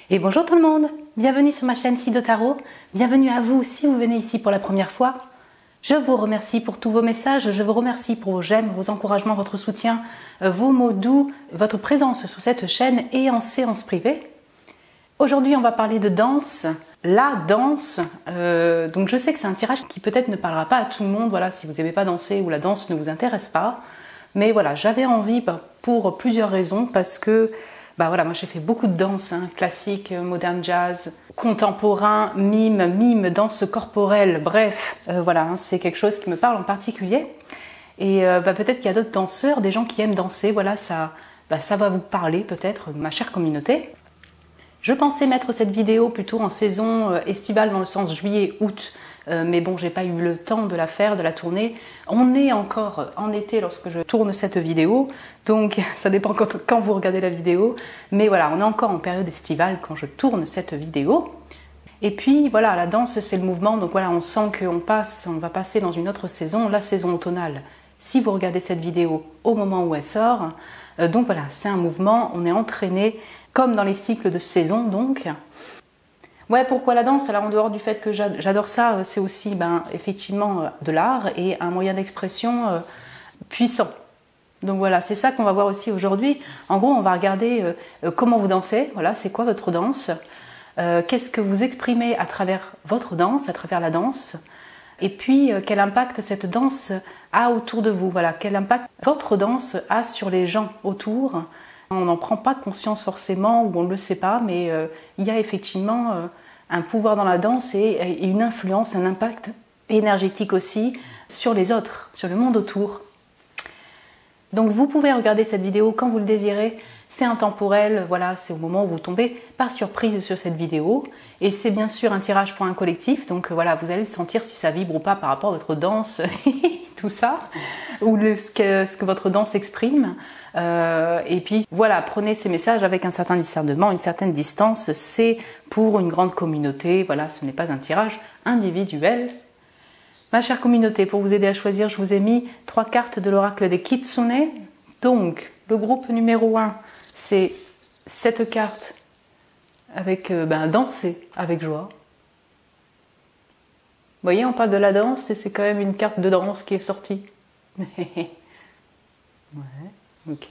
Et bonjour tout le monde, bienvenue sur ma chaîne Sido Tarot, bienvenue à vous si vous venez ici pour la première fois. Je vous remercie pour tous vos messages, je vous remercie pour vos j'aime, vos encouragements, votre soutien, vos mots doux, votre présence sur cette chaîne et en séance privée. Aujourd'hui on va parler de danse, la danse, donc je sais que c'est un tirage qui peut-être ne parlera pas à tout le monde, voilà, si vous n'aimez pas danser ou la danse ne vous intéresse pas. Mais voilà, j'avais envie pour plusieurs raisons, parce que voilà, moi j'ai fait beaucoup de danse, classique, moderne jazz, contemporain, mime, danse corporelle, bref, voilà, c'est quelque chose qui me parle en particulier. Et peut-être qu'il y a d'autres danseurs, des gens qui aiment danser, voilà, ça va vous parler peut-être, ma chère communauté. Je pensais mettre cette vidéo plutôt en saison estivale, dans le sens juillet-août, mais bon, j'ai pas eu le temps de la faire, de la tourner. On est encore en été lorsque je tourne cette vidéo, donc ça dépend quand vous regardez la vidéo. Mais voilà, on est encore en période estivale quand je tourne cette vidéo. Et puis voilà, la danse c'est le mouvement, donc voilà, on sent on va passer dans une autre saison, la saison automnale. Si vous regardez cette vidéo au moment où elle sort, donc voilà, c'est un mouvement, on est entraîné comme dans les cycles de saison donc. Ouais, pourquoi la danse? Alors en dehors du fait que j'adore ça, c'est aussi effectivement de l'art et un moyen d'expression puissant. Donc voilà, c'est ça qu'on va voir aussi aujourd'hui. En gros, on va regarder comment vous dansez, voilà, c'est quoi votre danse, qu'est-ce que vous exprimez à travers votre danse, à travers la danse, et puis quel impact cette danse a autour de vous, voilà, quel impact votre danse a sur les gens autour. On n'en prend pas conscience forcément, ou on ne le sait pas, mais il y a effectivement un pouvoir dans la danse et une influence, un impact énergétique aussi sur les autres, sur le monde autour. Donc vous pouvez regarder cette vidéo quand vous le désirez, c'est intemporel, voilà, c'est au moment où vous tombez par surprise sur cette vidéo. Et c'est bien sûr un tirage pour un collectif, donc voilà, vous allez sentir si ça vibre ou pas par rapport à votre danse, tout ça, ou ce que votre danse exprime. Et puis voilà, prenez ces messages avec un certain discernement, une certaine distance, c'est pour une grande communauté, voilà, ce n'est pas un tirage individuel. Ma chère communauté, pour vous aider à choisir, je vous ai mis 3 cartes de l'oracle des Kitsune. Donc, le groupe numéro 1, c'est cette carte avec danser avec joie. Vous voyez, on parle de la danse et c'est quand même une carte de danse qui est sortie. Ouais, ok.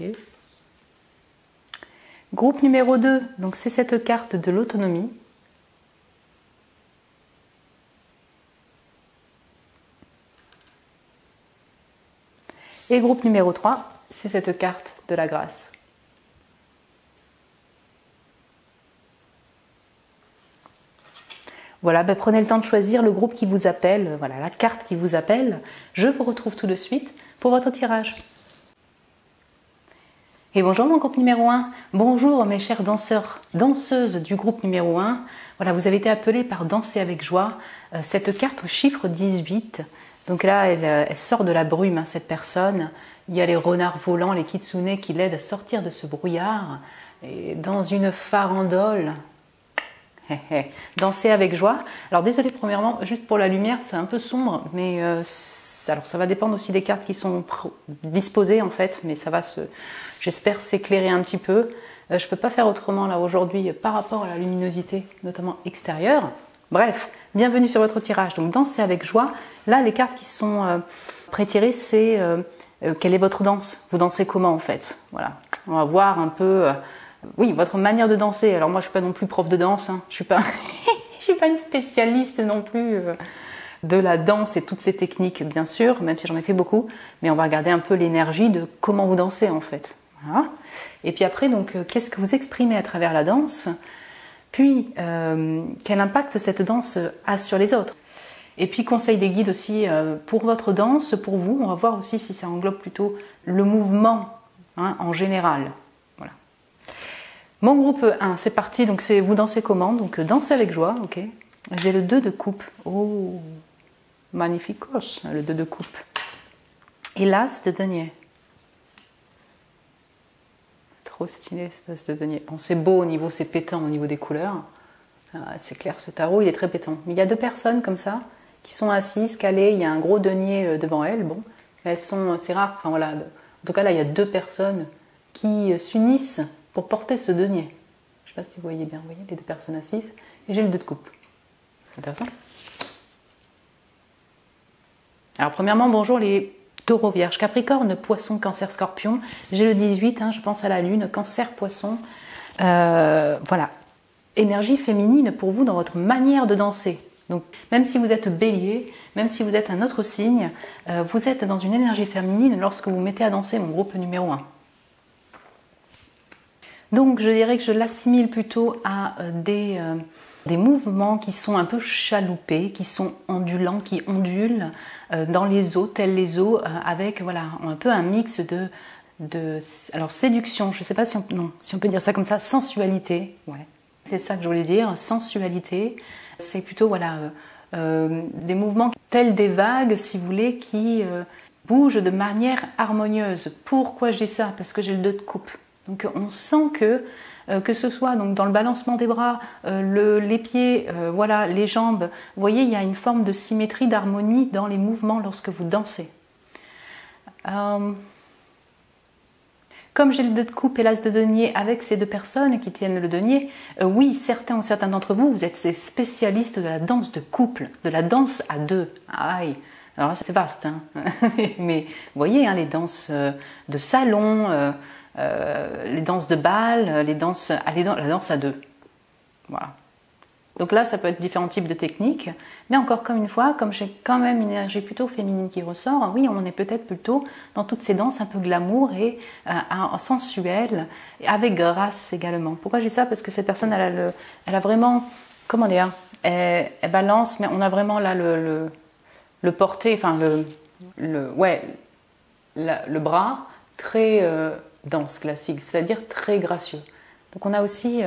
Groupe numéro 2, donc c'est cette carte de l'autonomie. Et groupe numéro 3, c'est cette carte de la grâce. Voilà, prenez le temps de choisir le groupe qui vous appelle, voilà, la carte qui vous appelle. Je vous retrouve tout de suite pour votre tirage. Et bonjour mon groupe numéro 1, bonjour mes chers danseurs, danseuses du groupe numéro 1. Voilà, vous avez été appelés par Danser avec joie, cette carte au chiffre 18. Donc là, elle sort de la brume, cette personne. Il y a les renards volants, les kitsune qui l'aident à sortir de ce brouillard. Et dans une farandole, danser avec joie. Alors désolé premièrement, juste pour la lumière, c'est un peu sombre, mais alors ça va dépendre aussi des cartes qui sont disposées en fait, mais ça va j'espère s'éclairer un petit peu. Je ne peux pas faire autrement là aujourd'hui par rapport à la luminosité, notamment extérieure. Bref, bienvenue sur votre tirage. Donc danser avec joie. Là, les cartes qui sont pré-tirées, c'est quelle est votre danse? Vous dansez comment en fait? Voilà, on va voir un peu. Oui, votre manière de danser. Alors moi, je suis pas non plus prof de danse. Je suis pas, je suis pas une spécialiste non plus de la danse et toutes ces techniques, bien sûr, même si j'en ai fait beaucoup. Mais on va regarder un peu l'énergie de comment vous dansez en fait. Voilà. Et puis après, donc, qu'est-ce que vous exprimez à travers la danse? Puis, quel impact cette danse a sur les autres? Et puis, conseil des guides aussi pour votre danse, pour vous. On va voir aussi si ça englobe plutôt le mouvement en général. Voilà. Mon groupe 1, c'est parti. Donc, c'est vous dansez comment? Donc, dansez avec joie, ok. J'ai le 2 de coupe. Oh, magnificos, le 2 de coupe. Et l'as de denier. Trop stylé, cet as de denier. Bon, c'est beau au niveau, c'est pétant au niveau des couleurs. C'est clair, ce tarot, il est très pétant. Mais il y a 2 personnes comme ça, qui sont assises, calées. Il y a un gros denier devant elles. Bon, elles sont, c'est rare. Enfin voilà. En tout cas, là, il y a 2 personnes qui s'unissent pour porter ce denier. sais pas si vous voyez bien, vous voyez les deux personnes assises. Et j'ai le 2 de coupe. C'est intéressant. Alors premièrement, bonjour les taureaux, vierges, capricorne, poisson, cancer, scorpion. J'ai le 18, je pense à la lune, cancer, poisson. Voilà. Énergie féminine pour vous dans votre manière de danser. Donc même si vous êtes bélier, même si vous êtes un autre signe, vous êtes dans une énergie féminine lorsque vous mettez à danser mon groupe numéro 1. Donc je dirais que je l'assimile plutôt à des mouvements qui sont un peu chaloupés, qui sont ondulants, qui ondulent dans les eaux, tels les eaux, avec voilà, un peu un mix alors séduction, je ne sais pas si on peut dire ça comme ça, sensualité, ouais. C'est ça que je voulais dire, sensualité, c'est plutôt voilà, des mouvements tels des vagues, si vous voulez, qui bougent de manière harmonieuse. Pourquoi je dis ça? Parce que j'ai le 2 de coupe. Donc on sent que ce soit donc dans le balancement des bras, les pieds, voilà, les jambes, vous voyez, il y a une forme de symétrie, d'harmonie dans les mouvements lorsque vous dansez. Comme j'ai le 2 de coupe et l'as de denier avec ces deux personnes qui tiennent le denier, oui, certains ou certains d'entre vous, vous êtes ces spécialistes de la danse de couple, de la danse à deux. Aïe, alors là c'est vaste, mais vous voyez, les danses de salon, les danses de bal, la danse à deux. Voilà. Donc là, ça peut être différents types de techniques, mais encore comme une fois, comme j'ai quand même une énergie plutôt féminine qui ressort, oui, on est peut-être plutôt dans toutes ces danses un peu glamour et sensuelles, avec grâce également. Pourquoi je dis ça? Parce que cette personne, elle a vraiment, comment dire, elle balance, mais on a vraiment là le porté, enfin le bras très danse classique, c'est-à-dire très gracieux. Donc on a aussi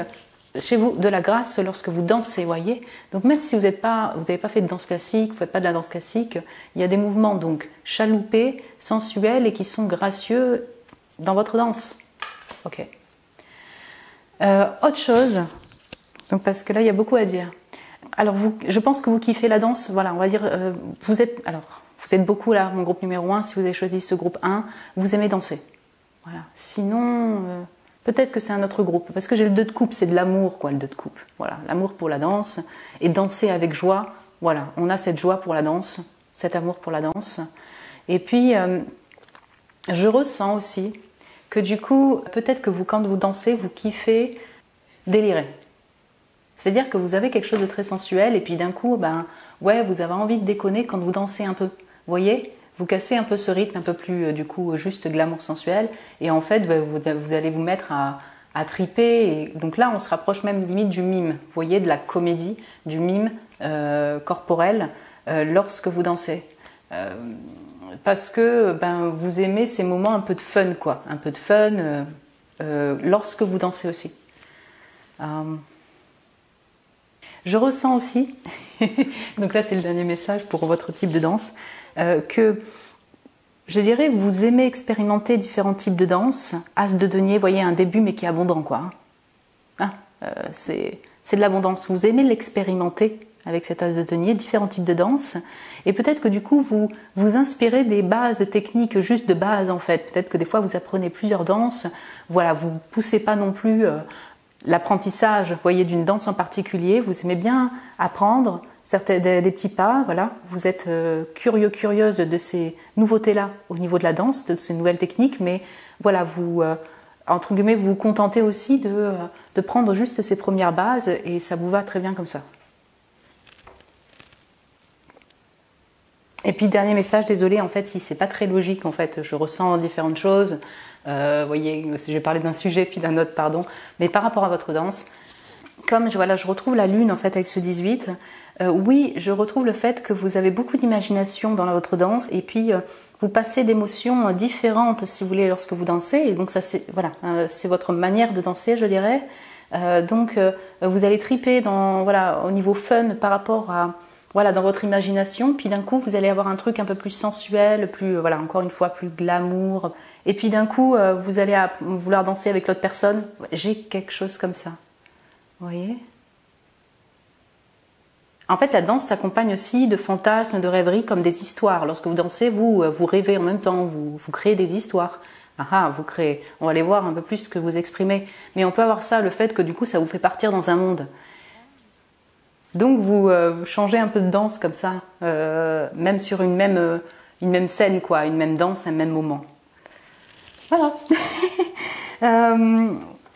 chez vous de la grâce lorsque vous dansez, voyez. Donc même si vous n'avez pas fait de danse classique, vous ne faites pas de la danse classique, il y a des mouvements donc chaloupés, sensuels et qui sont gracieux dans votre danse. Ok. Autre chose, donc parce que là il y a beaucoup à dire. Alors je pense que vous kiffez la danse, voilà, on va dire, vous êtes beaucoup là, mon groupe numéro 1, si vous avez choisi ce groupe 1, vous aimez danser. Voilà. Sinon, peut-être que c'est un autre groupe, parce que j'ai le 2 de coupe, c'est de l'amour, quoi, le 2 de coupe. Voilà, l'amour pour la danse, et danser avec joie, voilà, on a cette joie pour la danse, cet amour pour la danse. Et puis, je ressens aussi que du coup, peut-être que vous, quand vous dansez, vous kiffez délirer. C'est-à-dire que vous avez quelque chose de très sensuel, et puis d'un coup, ouais, vous avez envie de déconner quand vous dansez un peu. Vous voyez ? Vous cassez un peu ce rythme un peu plus, du coup, juste glamour sensuel. Et en fait, vous allez vous mettre à triper. Et donc là, on se rapproche même limite du mime. Vous voyez, de la comédie, du mime corporel lorsque vous dansez. Parce que vous aimez ces moments un peu de fun, quoi. Un peu de fun lorsque vous dansez aussi. Je ressens aussi, donc là c'est le dernier message pour votre type de danse, que je dirais vous aimez expérimenter différents types de danse. As de denier, vous voyez, un début mais qui est abondant, quoi. C'est de l'abondance. Vous aimez l'expérimenter avec cet as de denier, différents types de danse. Et peut-être que du coup vous inspirez des bases techniques juste de base en fait. Peut-être que des fois vous apprenez plusieurs danses. Voilà, vous ne poussez pas non plus l'apprentissage, vous voyez, d'une danse en particulier. Vous aimez bien apprendre des petits pas, voilà. Vous êtes curieuse de ces nouveautés-là au niveau de la danse, de ces nouvelles techniques, mais voilà, vous, entre guillemets, vous vous contentez aussi de prendre juste ces premières bases et ça vous va très bien comme ça. Et puis dernier message, désolé, en fait, si c'est pas très logique, en fait, je ressens différentes choses. Vous voyez, j'ai parlé d'un sujet puis d'un autre, pardon. Mais par rapport à votre danse, comme je retrouve la lune en fait avec ce 18, oui, je retrouve le fait que vous avez beaucoup d'imagination dans votre danse et puis vous passez d'émotions différentes, si vous voulez, lorsque vous dansez. Et donc ça, c'est voilà, c'est votre manière de danser, je dirais. Donc vous allez triper au niveau fun par rapport à dans votre imagination, puis d'un coup vous allez avoir un truc un peu plus sensuel, plus encore une fois plus glamour, et puis d'un coup vous allez vouloir danser avec l'autre personne. J'ai quelque chose comme ça, vous voyez. En fait, la danse s'accompagne aussi de fantasmes, de rêveries, comme des histoires. Lorsque vous dansez, vous rêvez en même temps, vous créez des histoires. Ah ah, vous créez. On va aller voir un peu plus ce que vous exprimez. Mais on peut avoir ça, le fait que du coup, ça vous fait partir dans un monde. Donc vous changez un peu de danse comme ça, même sur une même scène, quoi, une même danse, un même moment. Voilà.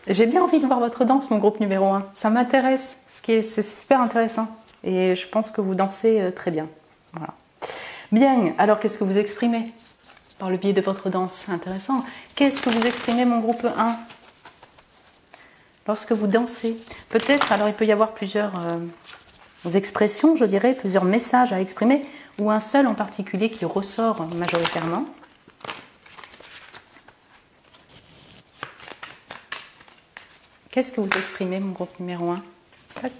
J'ai bien envie de voir votre danse, mon groupe numéro 1. Ça m'intéresse, c'est super intéressant. Et je pense que vous dansez très bien. Voilà. Bien, alors qu'est-ce que vous exprimez par le biais de votre danse? Intéressant. Qu'est-ce que vous exprimez, mon groupe 1? Lorsque vous dansez. Peut-être, alors il peut y avoir plusieurs expressions, je dirais, plusieurs messages à exprimer, ou un seul en particulier qui ressort majoritairement. Qu'est-ce que vous exprimez, mon groupe numéro 1? Tac.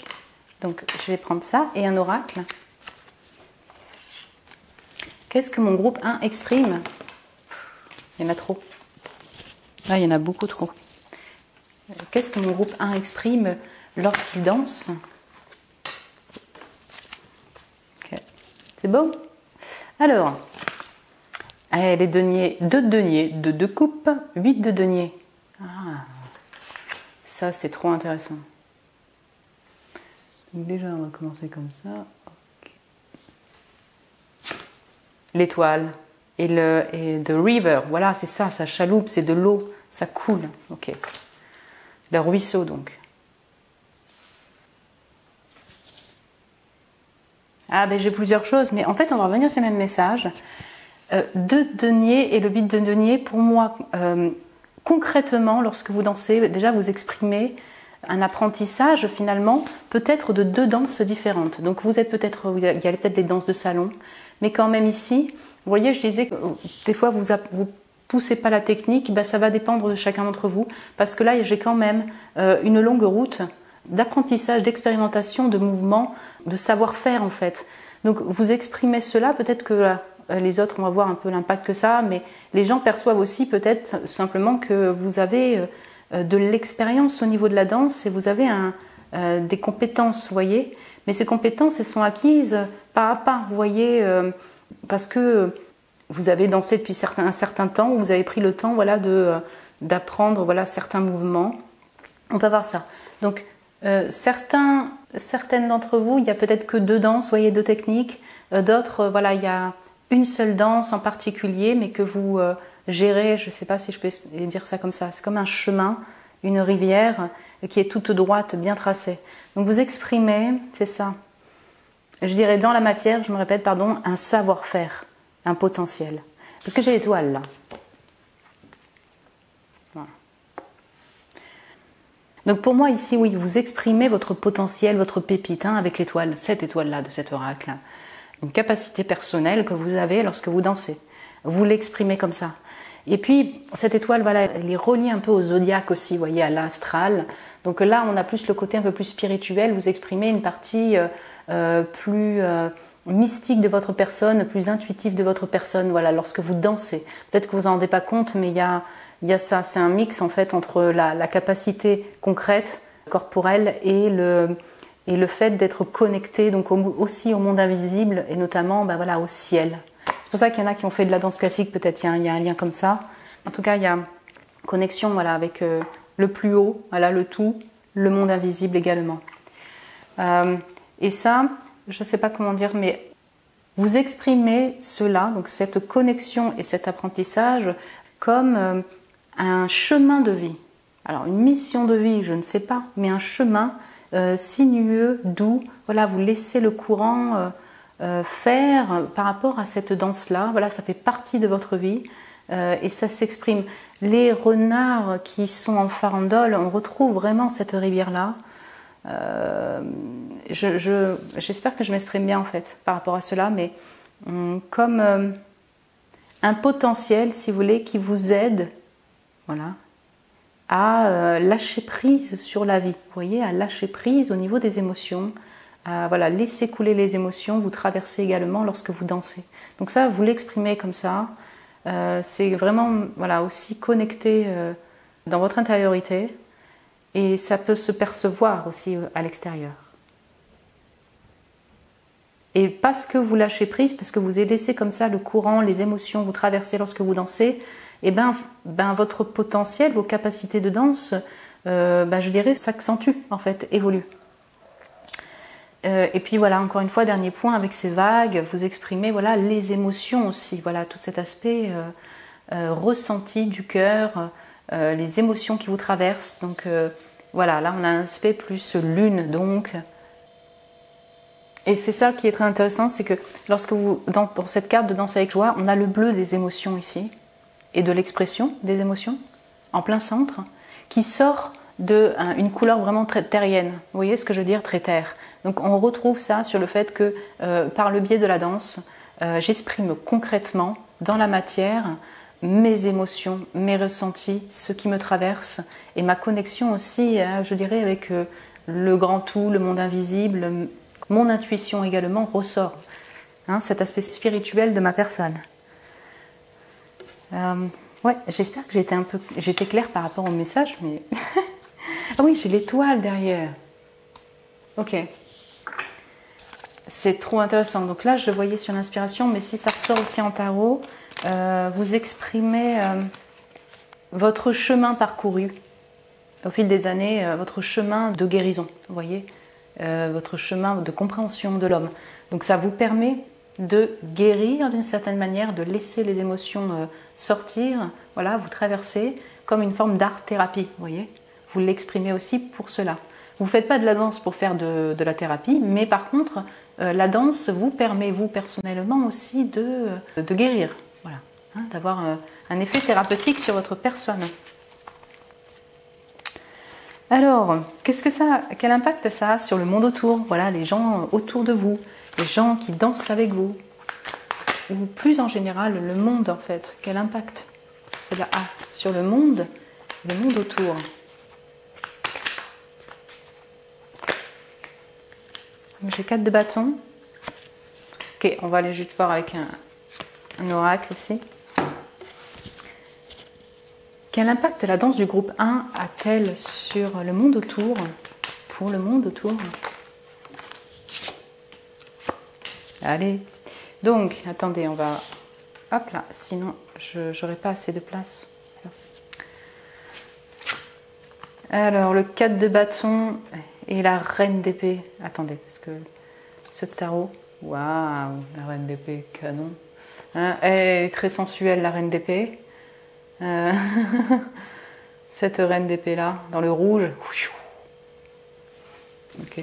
Donc, je vais prendre ça et un oracle. Qu'est-ce que mon groupe 1 exprime? Il y en a trop. Là, il y en a beaucoup trop. Qu'est-ce que mon groupe 1 exprime lorsqu'il danse? Okay. C'est beau? Alors, les deniers, 2 deniers, 2 coupes, 8 de deniers. Ah, ça c'est trop intéressant. Donc déjà, on va commencer comme ça. Okay. L'étoile et the river, voilà, c'est ça, ça chaloupe, c'est de l'eau, ça coule. Ok. Le ruisseau donc. Ah ben j'ai plusieurs choses, mais en fait on va revenir sur ces mêmes messages. 2 deniers et le 8 de deniers, pour moi, concrètement, lorsque vous dansez, déjà vous exprimez un apprentissage finalement, peut-être de 2 danses différentes. Donc vous êtes peut-être, il y a peut-être les danses de salon, mais quand même ici, vous voyez, je disais que des fois vous poussez pas la technique, ben ça va dépendre de chacun d'entre vous, parce que là j'ai quand même une longue route d'apprentissage, d'expérimentation, de mouvement, de savoir-faire en fait. Donc vous exprimez cela, peut-être que les autres vont avoir un peu l'impact que ça, mais les gens perçoivent aussi peut-être simplement que vous avez de l'expérience au niveau de la danse et vous avez des compétences, vous voyez. Mais ces compétences, elles sont acquises pas à pas, vous voyez, parce que vous avez dansé depuis un certain temps, vous avez pris le temps, voilà, d'apprendre, voilà, certains mouvements. On peut avoir ça. Donc certaines d'entre vous, il y a peut-être que 2 danses, vous voyez, 2 techniques. D'autres, voilà, il y a une seule danse en particulier, mais que vous gérez, je ne sais pas si je peux dire ça comme ça, c'est comme un chemin, une rivière qui est toute droite, bien tracée. Donc vous exprimez, c'est ça, je dirais dans la matière, je me répète, pardon, un savoir-faire, un potentiel. Parce que j'ai l'étoile là. Voilà. Donc pour moi ici, oui, vous exprimez votre potentiel, votre pépite, hein, avec l'étoile, cette étoile-là de cet oracle. Une capacité personnelle que vous avez lorsque vous dansez. Vous l'exprimez comme ça. Et puis, cette étoile, voilà, elle est reliée un peu au zodiaque aussi, vous voyez, à l'astral. Donc là, on a plus le côté un peu plus spirituel. Vous exprimez une partie plus mystique de votre personne, plus intuitive de votre personne, voilà, lorsque vous dansez. Peut-être que vous en rendez pas compte, mais il y a ça. C'est un mix, en fait, entre la capacité concrète, corporelle, et le fait d'être connecté donc aussi au monde invisible et notamment ben voilà, au ciel. C'est pour ça qu'il y en a qui ont fait de la danse classique, peut-être il y a un lien comme ça. En tout cas, il y a une connexion voilà, avec le plus haut, voilà, le tout, le monde invisible également. Et ça, je ne sais pas comment dire, mais vous exprimez cela, donc cette connexion et cet apprentissage, comme un chemin de vie. Alors une mission de vie, je ne sais pas, mais un chemin sinueux, doux, voilà, vous laissez le courant faire par rapport à cette danse-là, voilà, ça fait partie de votre vie et ça s'exprime. Les renards qui sont en farandole, on retrouve vraiment cette rivière-là. J'espère que je m'exprime bien en fait par rapport à cela, mais comme un potentiel, si vous voulez, qui vous aide, voilà, à lâcher prise sur la vie, vous voyez, à lâcher prise au niveau des émotions, à voilà, laisser couler les émotions, vous traversez également lorsque vous dansez. Donc ça, vous l'exprimez comme ça, c'est vraiment voilà, aussi connecté dans votre intériorité et ça peut se percevoir aussi à l'extérieur. Et parce que vous lâchez prise, parce que vous avez laissé comme ça le courant, les émotions vous traverser lorsque vous dansez, et votre potentiel, vos capacités de danse, je dirais, s'accentue en fait, évolue. Et puis voilà, encore une fois, dernier point, avec ces vagues, vous exprimez voilà, les émotions aussi, voilà, tout cet aspect ressenti du cœur, les émotions qui vous traversent. Donc voilà, là on a un aspect plus lune donc. Et c'est ça qui est très intéressant, c'est que lorsque vous, dans cette carte de danse avec joie, on a le bleu des émotions ici, et de l'expression des émotions, en plein centre, qui sort d'une couleur vraiment très terrienne. Vous voyez ce que je veux dire, très terre. Donc on retrouve ça sur le fait que par le biais de la danse, j'exprime concrètement dans la matière mes émotions, mes ressentis, ce qui me traverse, et ma connexion aussi, je dirais, avec le grand tout, le monde invisible. Mon intuition également ressort, cet aspect spirituel de ma personne. Ouais, j'espère que j'étais claire par rapport au message, mais ah oui, j'ai l'étoile derrière. Ok, c'est trop intéressant. Donc là, je le voyais sur l'inspiration, mais si ça ressort aussi en tarot, vous exprimez votre chemin parcouru au fil des années, votre chemin de guérison, vous voyez. Votre chemin de compréhension de l'homme. Donc ça vous permet de guérir d'une certaine manière, de laisser les émotions sortir, voilà, vous traversez comme une forme d'art-thérapie, vous voyez. Vous l'exprimez aussi pour cela. Vous ne faites pas de la danse pour faire de la thérapie, mais par contre, la danse vous permet, vous personnellement aussi, de guérir, voilà, d'avoir un effet thérapeutique sur votre personne. Alors, quel impact ça a sur le monde autour? Voilà, les gens autour de vous, les gens qui dansent avec vous, ou plus en général, le monde en fait. Quel impact cela a sur le monde autour? J'ai 4 de bâtons. Ok, on va aller juste voir avec un oracle aussi. Quel impact la danse du groupe 1 a-t-elle sur le monde autour, pour le monde autour? Allez, donc, attendez, on va... Hop là, sinon, je n'aurai pas assez de place. Alors, le 4 de bâton et la reine d'épée. Attendez, parce que ce tarot... Waouh, la reine d'épée, canon. Elle est très sensuelle, la reine d'épée. Cette reine d'épée là, dans le rouge. Ok.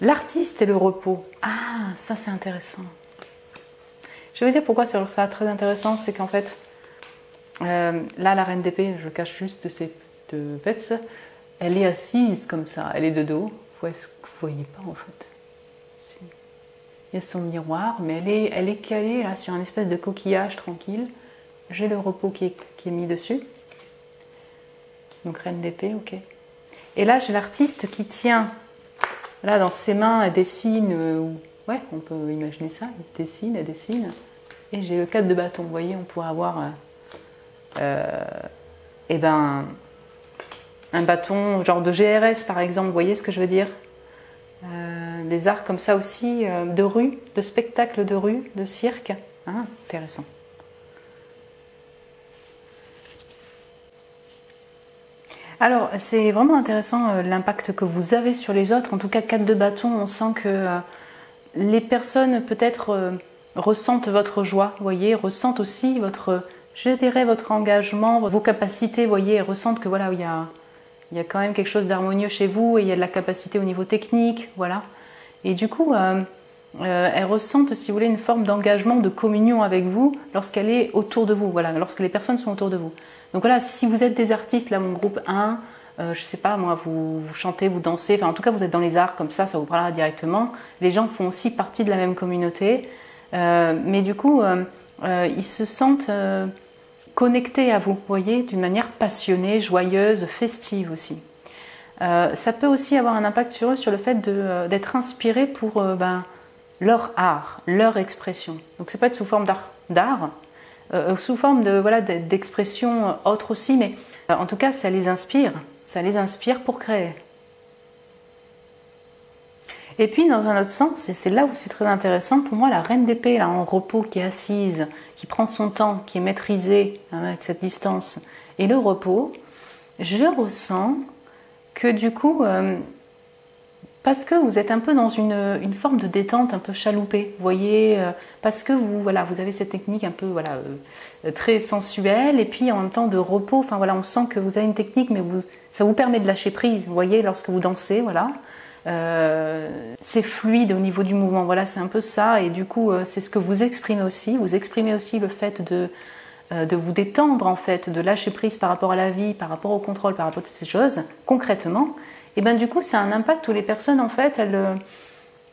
L'artiste et le repos. Ah, ça c'est intéressant. Je vais vous dire pourquoi c'est ça très intéressant, c'est qu'en fait, là la reine d'épée, je cache juste de ses deux fesses, elle est assise comme ça, elle est de dos. Vous voyez pas en fait. Si. Il y a son miroir, mais elle est calée là sur un espèce de coquillage tranquille. J'ai le repos qui est mis dessus. Donc reine d'épée, ok. Et là, j'ai l'artiste qui tient, là, dans ses mains, elle dessine, ouais, on peut imaginer ça, elle dessine. Et j'ai le 4 de bâton, vous voyez, on pourrait avoir, un bâton, genre de GRS par exemple, vous voyez ce que je veux dire? Des arts comme ça aussi, de rue, de spectacle de rue, de cirque. Intéressant. Alors, c'est vraiment intéressant l'impact que vous avez sur les autres. En tout cas, 4 de bâton, on sent que les personnes peut-être ressentent votre joie, vous voyez, ressentent aussi votre, je dirais, votre engagement, vos capacités, vous voyez, ressentent que voilà, il y a quand même quelque chose d'harmonieux chez vous et il y a de la capacité au niveau technique, voilà. Et du coup, elles ressentent, si vous voulez, une forme d'engagement, de communion avec vous lorsqu'elle est autour de vous, voilà, lorsque les personnes sont autour de vous. Donc voilà, si vous êtes des artistes, là mon groupe 1, je sais pas moi, vous chantez, vous dansez, enfin en tout cas vous êtes dans les arts comme ça vous parlera directement. Les gens font aussi partie de la même communauté, mais du coup ils se sentent connectés à vous, vous voyez, d'une manière passionnée, joyeuse, festive aussi. Ça peut aussi avoir un impact sur eux, sur le fait d'être inspirés pour leur art, leur expression. Donc ça peut être sous forme d'art, sous forme d'expression autre aussi, mais en tout cas ça les inspire pour créer. Et puis dans un autre sens, et c'est là où c'est très intéressant, pour moi la reine d'épée là en repos qui est assise, qui prend son temps, qui est maîtrisée hein, avec cette distance, et le repos, je ressens que du coup, parce que vous êtes un peu dans une forme de détente un peu chaloupée, vous voyez, parce que vous, voilà, vous avez cette technique un peu voilà, très sensuelle, et puis en même temps de repos, enfin voilà, on sent que vous avez une technique, mais ça vous permet de lâcher prise, vous voyez, lorsque vous dansez, voilà. C'est fluide au niveau du mouvement, voilà, c'est un peu ça, et du coup, c'est ce que vous exprimez aussi le fait de vous détendre en fait, de lâcher prise par rapport à la vie, par rapport au contrôle, par rapport à toutes ces choses, concrètement, et bien du coup, ça a un impact où les personnes en fait,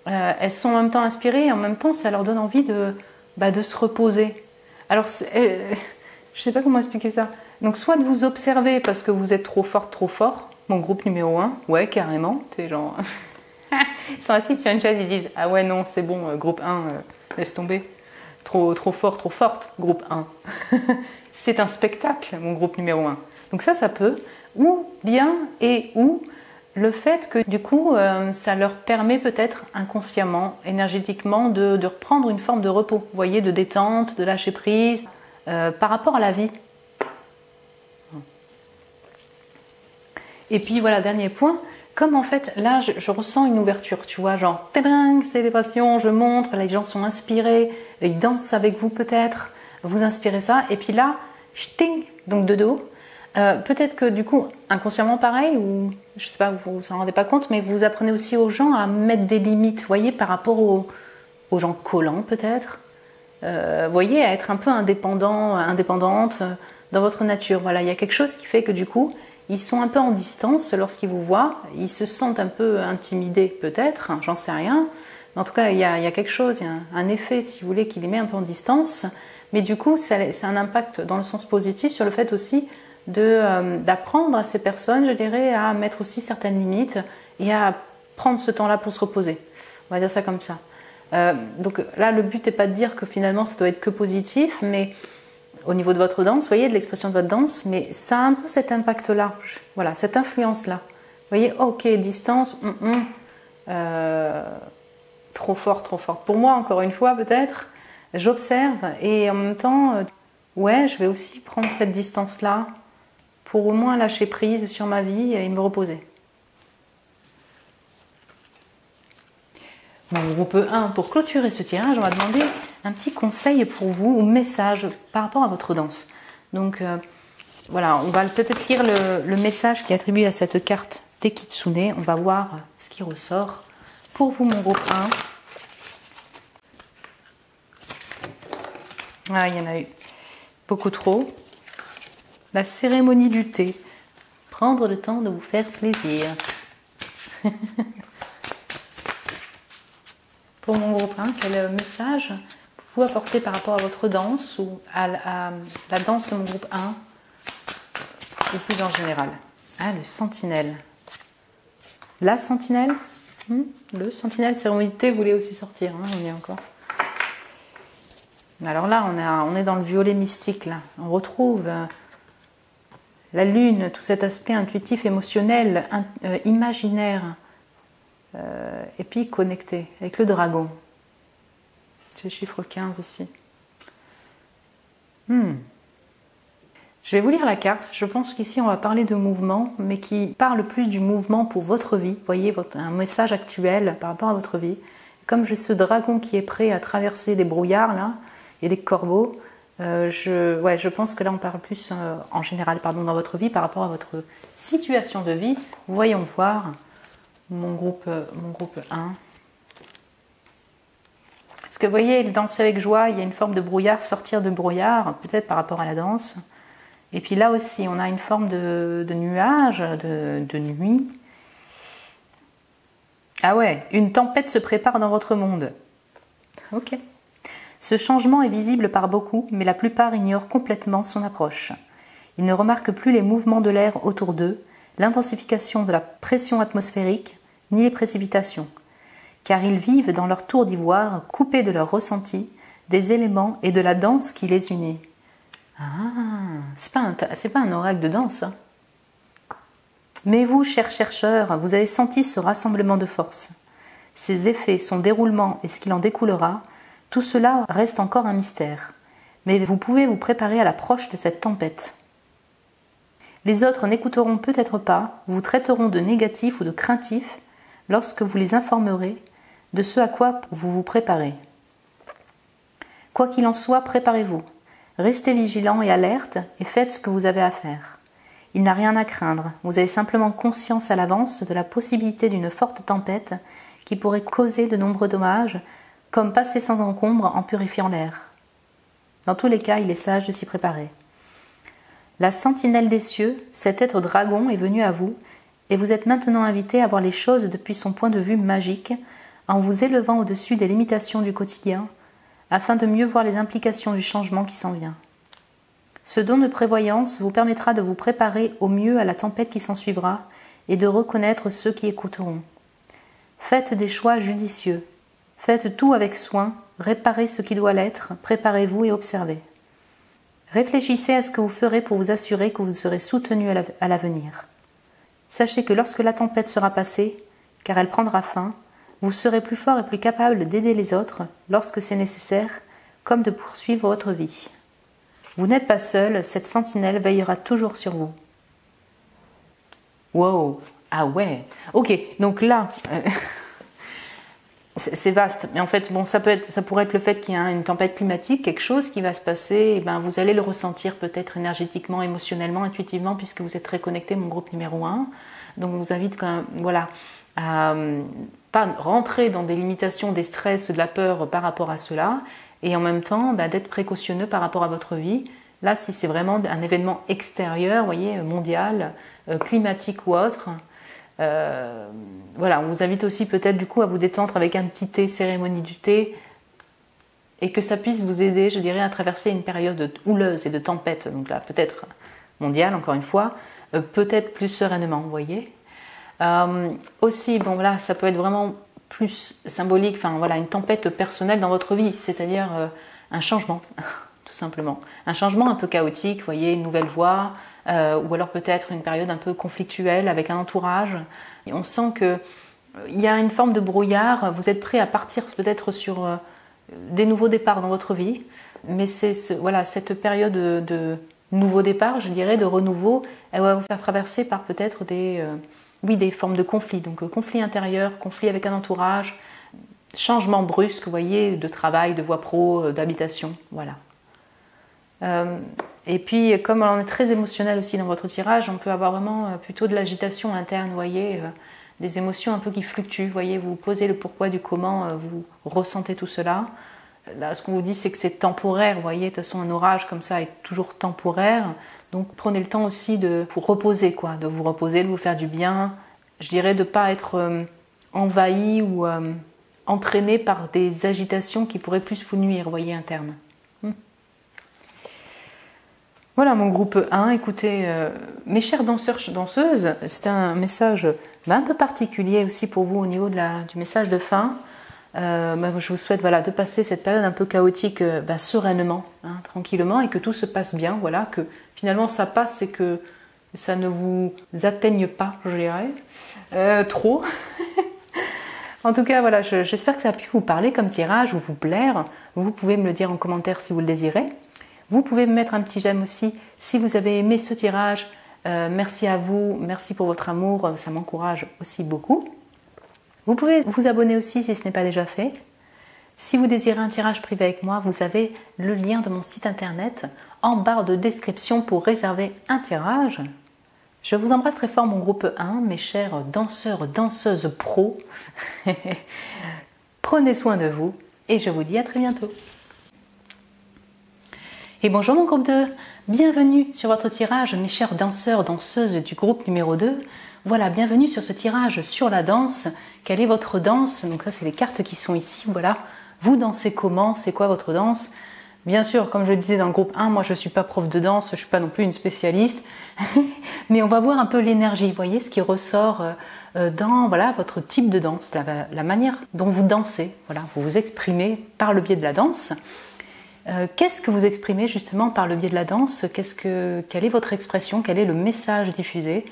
elles sont en même temps inspirées et en même temps, ça leur donne envie de se reposer. Alors, je ne sais pas comment expliquer ça. Donc, soit de vous observer parce que vous êtes trop forte, trop fort, mon groupe numéro 1, ouais, carrément, c'est genre... Ils sont assis sur une chaise, ils disent « Ah ouais, non, c'est bon, groupe 1, laisse tomber. Trop fort, trop forte, groupe 1. » C'est un spectacle, mon groupe numéro 1. Donc ça peut. Ou bien, ou le fait que du coup, ça leur permet peut-être inconsciemment, énergétiquement, de reprendre une forme de repos. Vous voyez, de détente, de lâcher prise, par rapport à la vie. Et puis voilà, dernier point, comme en fait, là, je ressens une ouverture, tu vois, genre, tadang, célébration, je montre, les gens sont inspirés, ils dansent avec vous peut-être, vous inspirez ça, et puis là, ch'ting, donc de dos, peut-être que du coup, inconsciemment pareil, ou je sais pas, vous vous en rendez pas compte, mais vous apprenez aussi aux gens à mettre des limites, vous voyez, par rapport aux gens collants peut-être, vous voyez, à être un peu indépendante dans votre nature. Voilà, il y a quelque chose qui fait que du coup, ils sont un peu en distance lorsqu'ils vous voient, ils se sentent un peu intimidés peut-être, j'en sais rien. Mais en tout cas, il y a quelque chose, il y a un effet, si vous voulez, qui les met un peu en distance. Mais du coup, c'est un impact dans le sens positif sur le fait aussi d'apprendre à ces personnes, je dirais, à mettre aussi certaines limites et à prendre ce temps-là pour se reposer. On va dire ça comme ça. Donc là, le but n'est pas de dire que finalement, ça doit être que positif, mais au niveau de votre danse, vous voyez, de l'expression de votre danse, mais ça a un peu cet impact-là, voilà, cette influence-là. Vous voyez, ok, distance, trop fort, trop forte. Pour moi, encore une fois, peut-être, j'observe et en même temps, ouais, je vais aussi prendre cette distance-là pour au moins lâcher prise sur ma vie et me reposer. Mon groupe 1, pour clôturer ce tirage, on va demander un petit conseil pour vous ou message par rapport à votre danse. Donc voilà, on va peut-être lire le message qui est attribué à cette carte des Kitsune. On va voir ce qui ressort pour vous, mon groupe 1. Ah, il y en a eu beaucoup trop. La cérémonie du thé. Prendre le temps de vous faire plaisir. Pour mon groupe 1, quel message vous apportez par rapport à votre danse ou à la danse de mon groupe 1 ou plus en général? Ah, le sentinelle. La sentinelle, le sentinelle, cérémonie de thé voulait aussi sortir, hein, on y est encore. Alors là, on est dans le violet mystique, là. On retrouve la lune, tout cet aspect intuitif, émotionnel, imaginaire, et puis connecté avec le dragon. C'est le chiffre 15 ici. Je vais vous lire la carte. Je pense qu'ici on va parler de mouvement, mais qui parle plus du mouvement pour votre vie. Vous voyez, un message actuel par rapport à votre vie. Comme j'ai ce dragon qui est prêt à traverser des brouillards là, et des corbeaux, je pense que là on parle plus en général dans votre vie par rapport à votre situation de vie. Voyons voir mon groupe 1. Parce que vous voyez, danser avec joie, il y a une forme de brouillard, sortir de brouillard, peut-être par rapport à la danse. Et puis là aussi, on a une forme de nuage, de nuit. Ah ouais, une tempête se prépare dans votre monde. Ok. Ce changement est visible par beaucoup, mais la plupart ignorent complètement son approche. Ils ne remarquent plus les mouvements de l'air autour d'eux, l'intensification de la pression atmosphérique, ni les précipitations. Car ils vivent dans leur tour d'ivoire, coupés de leurs ressentis, des éléments et de la danse qui les unit. Ah, c'est pas un oracle de danse. Hein. Mais vous, chers chercheurs, vous avez senti ce rassemblement de forces. ses effets, son déroulement et ce qu'il en découlera, tout cela reste encore un mystère. Mais vous pouvez vous préparer à l'approche de cette tempête. Les autres n'écouteront peut-être pas, vous traiteront de négatif ou de craintif lorsque vous les informerez de ce à quoi vous vous préparez. Quoi qu'il en soit, préparez-vous. Restez vigilant et alerte et faites ce que vous avez à faire. Il n'a rien à craindre, vous avez simplement conscience à l'avance de la possibilité d'une forte tempête qui pourrait causer de nombreux dommages, comme passer sans encombre en purifiant l'air. Dans tous les cas, il est sage de s'y préparer. La sentinelle des cieux, cet être dragon, est venu à vous, et vous êtes maintenant invité à voir les choses depuis son point de vue magique, en vous élevant au-dessus des limitations du quotidien, afin de mieux voir les implications du changement qui s'en vient. Ce don de prévoyance vous permettra de vous préparer au mieux à la tempête qui s'ensuivra et de reconnaître ceux qui écouteront. Faites des choix judicieux, faites tout avec soin, réparez ce qui doit l'être, préparez-vous et observez. Réfléchissez à ce que vous ferez pour vous assurer que vous serez soutenu à l'avenir. Sachez que lorsque la tempête sera passée, car elle prendra fin, vous serez plus fort et plus capable d'aider les autres lorsque c'est nécessaire, comme de poursuivre votre vie. Vous n'êtes pas seul, cette sentinelle veillera toujours sur vous. Wow, ah ouais, ok, donc là, c'est vaste, mais en fait, bon, ça pourrait être le fait qu'il y a une tempête climatique, quelque chose qui va se passer, et ben, vous allez le ressentir peut-être énergétiquement, émotionnellement, intuitivement, puisque vous êtes très connecté, mon groupe numéro 1. Donc, on vous invite quand même, voilà, à pas rentrer dans des limitations, des stress, de la peur par rapport à cela, et en même temps, d'être précautionneux par rapport à votre vie. Là, si c'est vraiment un événement extérieur, vous voyez, mondial, climatique ou autre, voilà, on vous invite aussi peut-être du coup à vous détendre avec un petit thé, cérémonie du thé, et que ça puisse vous aider, je dirais, à traverser une période houleuse et de tempête, donc là peut-être mondiale encore une fois, peut-être plus sereinement, vous voyez. Aussi, bon là, ça peut être vraiment plus symbolique, enfin voilà, une tempête personnelle dans votre vie, c'est-à-dire un changement, tout simplement. Un changement un peu chaotique, vous voyez, une nouvelle voie, ou alors peut-être une période un peu conflictuelle avec un entourage. Et on sent qu'il y a une forme de brouillard, vous êtes prêt à partir peut-être sur des nouveaux départs dans votre vie, mais voilà, cette période de nouveau départ, je dirais, de renouveau, elle va vous faire traverser par peut-être des formes de conflits, donc conflit intérieur, conflit avec un entourage, changement brusque, vous voyez, de travail, de voie pro, d'habitation, voilà. Et puis, comme on est très émotionnel aussi dans votre tirage, on peut avoir vraiment plutôt de l'agitation interne, vous voyez, des émotions un peu qui fluctuent, vous voyez, vous posez le pourquoi du comment, vous ressentez tout cela. Là, ce qu'on vous dit, c'est que c'est temporaire, vous voyez, de toute façon, un orage comme ça est toujours temporaire, donc prenez le temps aussi de vous reposer, quoi, de vous reposer, de vous faire du bien, je dirais de ne pas être envahi ou entraîné par des agitations qui pourraient plus vous nuire, vous voyez, internes. Voilà mon groupe 1, écoutez, mes chers danseurs, danseuses, c'est un message un peu particulier aussi pour vous au niveau du message de fin. Je vous souhaite voilà, de passer cette période un peu chaotique sereinement, tranquillement, et que tout se passe bien, voilà, que finalement ça passe et que ça ne vous atteigne pas, je dirais, trop. En tout cas, voilà, j'espère que ça a pu vous parler comme tirage ou vous plaire. Vous pouvez me le dire en commentaire si vous le désirez. Vous pouvez me mettre un petit j'aime aussi si vous avez aimé ce tirage. Merci à vous, merci pour votre amour, ça m'encourage aussi beaucoup. Vous pouvez vous abonner aussi si ce n'est pas déjà fait. Si vous désirez un tirage privé avec moi, vous avez le lien de mon site internet en barre de description pour réserver un tirage. Je vous embrasse très fort mon groupe 1, mes chers danseurs, danseuses pro. Prenez soin de vous et je vous dis à très bientôt. Et bonjour mon groupe 2, bienvenue sur votre tirage mes chers danseurs, danseuses du groupe numéro 2. Voilà, bienvenue sur ce tirage sur la danse. Quelle est votre danse? Donc ça c'est les cartes qui sont ici, voilà. Vous dansez comment? C'est quoi votre danse? Bien sûr, comme je le disais dans le groupe 1, moi je ne suis pas prof de danse, je ne suis pas non plus une spécialiste. Mais on va voir un peu l'énergie, vous voyez, ce qui ressort dans voilà, votre type de danse, la manière dont vous dansez. Voilà, vous vous exprimez par le biais de la danse. Qu'est-ce que vous exprimez justement par le biais de la danse? Quelle est votre expression? Quel est le message diffusé?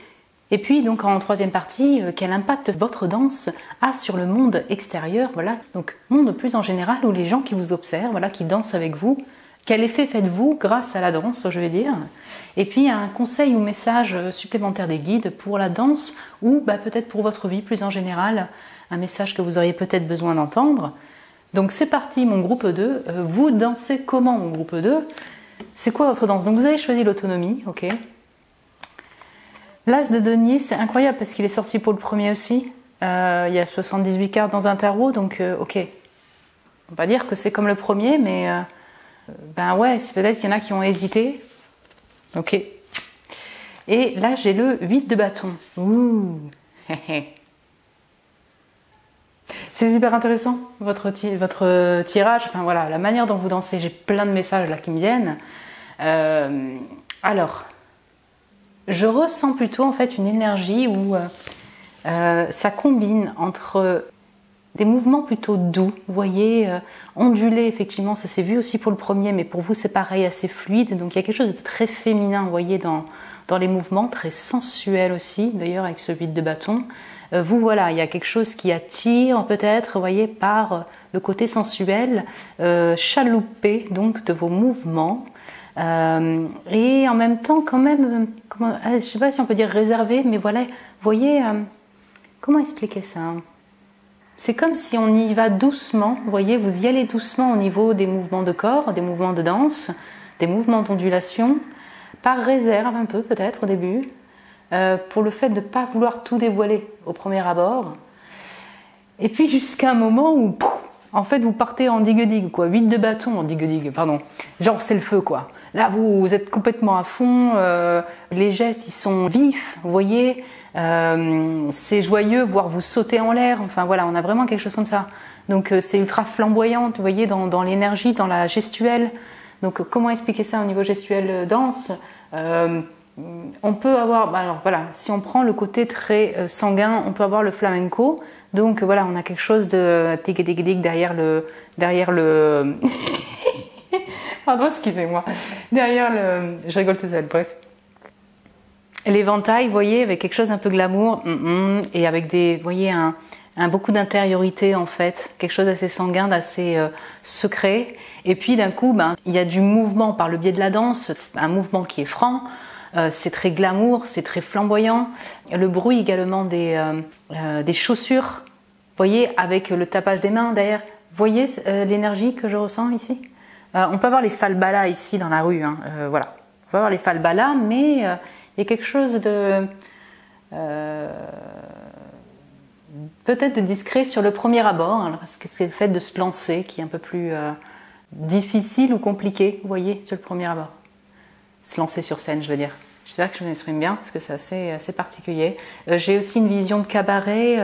Et puis donc en troisième partie, quel impact votre danse a sur le monde extérieur, voilà, donc monde plus en général ou les gens qui vous observent, voilà, qui dansent avec vous, quel effet faites-vous grâce à la danse, je vais dire. Et puis un conseil ou message supplémentaire des guides pour la danse ou peut-être pour votre vie plus en général, un message que vous auriez peut-être besoin d'entendre. Donc c'est parti mon groupe 2, vous dansez comment mon groupe 2? C'est quoi votre danse? Donc vous avez choisi l'autonomie, ok. L'As de denier, c'est incroyable parce qu'il est sorti pour le premier aussi. Il y a 78 cartes dans un tarot, donc ok. On va dire que c'est comme le premier, mais ouais, c'est peut-être qu'il y en a qui ont hésité. Ok. Et là, j'ai le 8 de bâton. Ouh. C'est super intéressant, votre tirage. Enfin voilà, la manière dont vous dansez. J'ai plein de messages là qui me viennent. Alors... je ressens plutôt en fait une énergie où ça combine entre des mouvements plutôt doux, vous voyez, ondulés effectivement, ça s'est vu aussi pour le premier, mais pour vous c'est pareil, assez fluide, donc il y a quelque chose de très féminin, vous voyez, dans les mouvements, très sensuel aussi, d'ailleurs avec ce 8 de bâton. Vous voilà, il y a quelque chose qui attire peut-être, vous voyez, par le côté sensuel, chaloupé donc de vos mouvements. Et en même temps quand même, je ne sais pas si on peut dire réservé, mais voilà, vous voyez, comment expliquer ça? C'est comme si on y va doucement, vous voyez, vous y allez doucement au niveau des mouvements de corps, des mouvements de danse, des mouvements d'ondulation, par réserve un peu peut-être au début, pour le fait de ne pas vouloir tout dévoiler au premier abord. Et puis jusqu'à un moment où, pouf, en fait, vous partez en digue-digue, quoi, 8 de bâton en digue-digue, pardon, genre c'est le feu, quoi. Là, vous êtes complètement à fond, les gestes, ils sont vifs, vous voyez, c'est joyeux, voire vous sautez en l'air, enfin voilà, on a vraiment quelque chose comme ça. Donc c'est ultra flamboyant, vous voyez, dans l'énergie, dans la gestuelle. Donc comment expliquer ça au niveau gestuel danse? On peut avoir, alors voilà, si on prend le côté très sanguin, on peut avoir le flamenco. Donc voilà, on a quelque chose de tig-dig-dig derrière le... Pardon, excusez-moi. Derrière le... Je rigole tout seul, bref. L'éventail, vous voyez, avec quelque chose un peu glamour, et avec des, vous voyez, beaucoup d'intériorité en fait, quelque chose d'assez sanguin, d'assez secret. Et puis d'un coup, il y a du mouvement par le biais de la danse, un mouvement qui est franc. C'est très glamour, c'est très flamboyant. Le bruit également des chaussures, vous voyez, avec le tapage des mains derrière. Vous voyez l'énergie que je ressens ici? On peut avoir les falbalas ici dans la rue, hein, voilà. On peut avoir les falbalas, mais il y a quelque chose de peut-être de discret sur le premier abord, hein, parce que c'est le fait de se lancer qui est un peu plus difficile ou compliqué, vous voyez, sur le premier abord. Se lancer sur scène, je veux dire. J'espère que je m'exprime bien, parce que c'est assez particulier. J'ai aussi une vision de cabaret,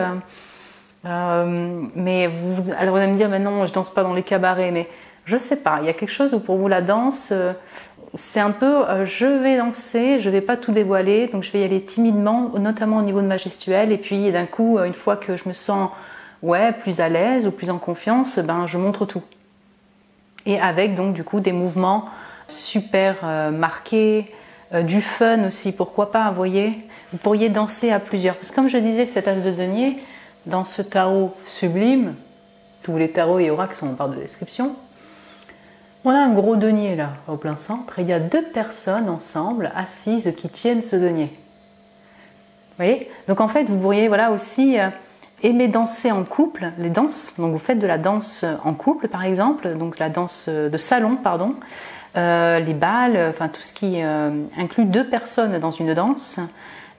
mais alors vous allez me dire, mais non, je danse pas dans les cabarets, mais je sais pas, il y a quelque chose où pour vous la danse, c'est un peu, je vais danser, je vais pas tout dévoiler, donc je vais y aller timidement, notamment au niveau de ma gestuelle, et puis d'un coup, une fois que je me sens plus à l'aise ou plus en confiance, je montre tout. Et avec donc du coup des mouvements super marqués, du fun aussi, pourquoi pas, vous voyez, vous pourriez danser à plusieurs. Parce que comme je disais, cet as de denier, dans ce tarot sublime, tous les tarots et oracles sont en barre de description, on a un gros denier là, au plein centre, et il y a deux personnes ensemble, assises, qui tiennent ce denier. Vous voyez? Donc en fait, vous pourriez aussi aimer danser en couple, les danses, donc vous faites de la danse en couple par exemple, donc la danse de salon, pardon, les bals, enfin tout ce qui inclut deux personnes dans une danse,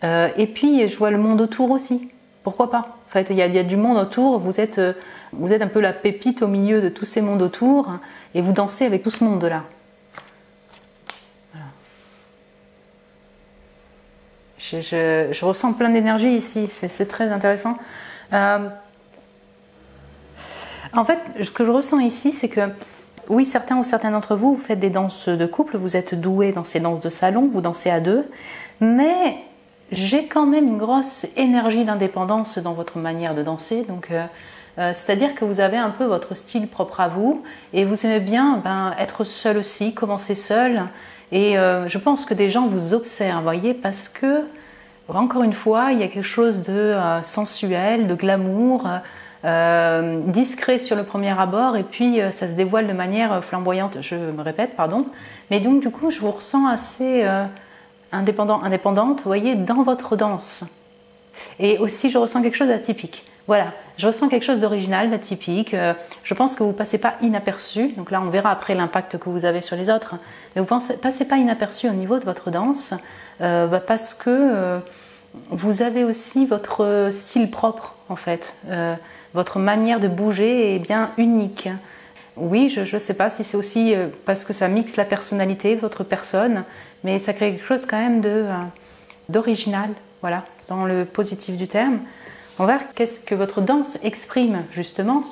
et puis je vois le monde autour aussi, pourquoi pas? En fait, il y a du monde autour, vous êtes un peu la pépite au milieu de tous ces mondes autour, et vous dansez avec tout ce monde-là. Voilà. Je ressens plein d'énergie ici, c'est très intéressant. En fait, ce que je ressens ici, c'est que oui, certains ou certaines d'entre vous, vous faites des danses de couple, vous êtes doués dans ces danses de salon, vous dansez à deux, mais j'ai quand même une grosse énergie d'indépendance dans votre manière de danser, donc c'est-à-dire que vous avez un peu votre style propre à vous, et vous aimez bien être seul aussi, commencer seul, et je pense que des gens vous observent, voyez, parce que encore une fois, il y a quelque chose de sensuel, de glamour, discret sur le premier abord, et puis ça se dévoile de manière flamboyante, je me répète, pardon. Mais donc du coup, je vous ressens assez indépendante, vous voyez, dans votre danse. Et aussi, je ressens quelque chose d'atypique. Voilà, je ressens quelque chose d'original, d'atypique. Je pense que vous ne passez pas inaperçu. Donc là, on verra après l'impact que vous avez sur les autres. Mais vous ne passez pas inaperçu au niveau de votre danse parce que vous avez aussi votre style propre, en fait. Votre manière de bouger est bien unique. Oui, je ne sais pas si c'est aussi parce que ça mixe la personnalité, votre personne, mais ça crée quelque chose quand même d'original, voilà, dans le positif du terme. On va voir qu'est-ce que votre danse exprime, justement.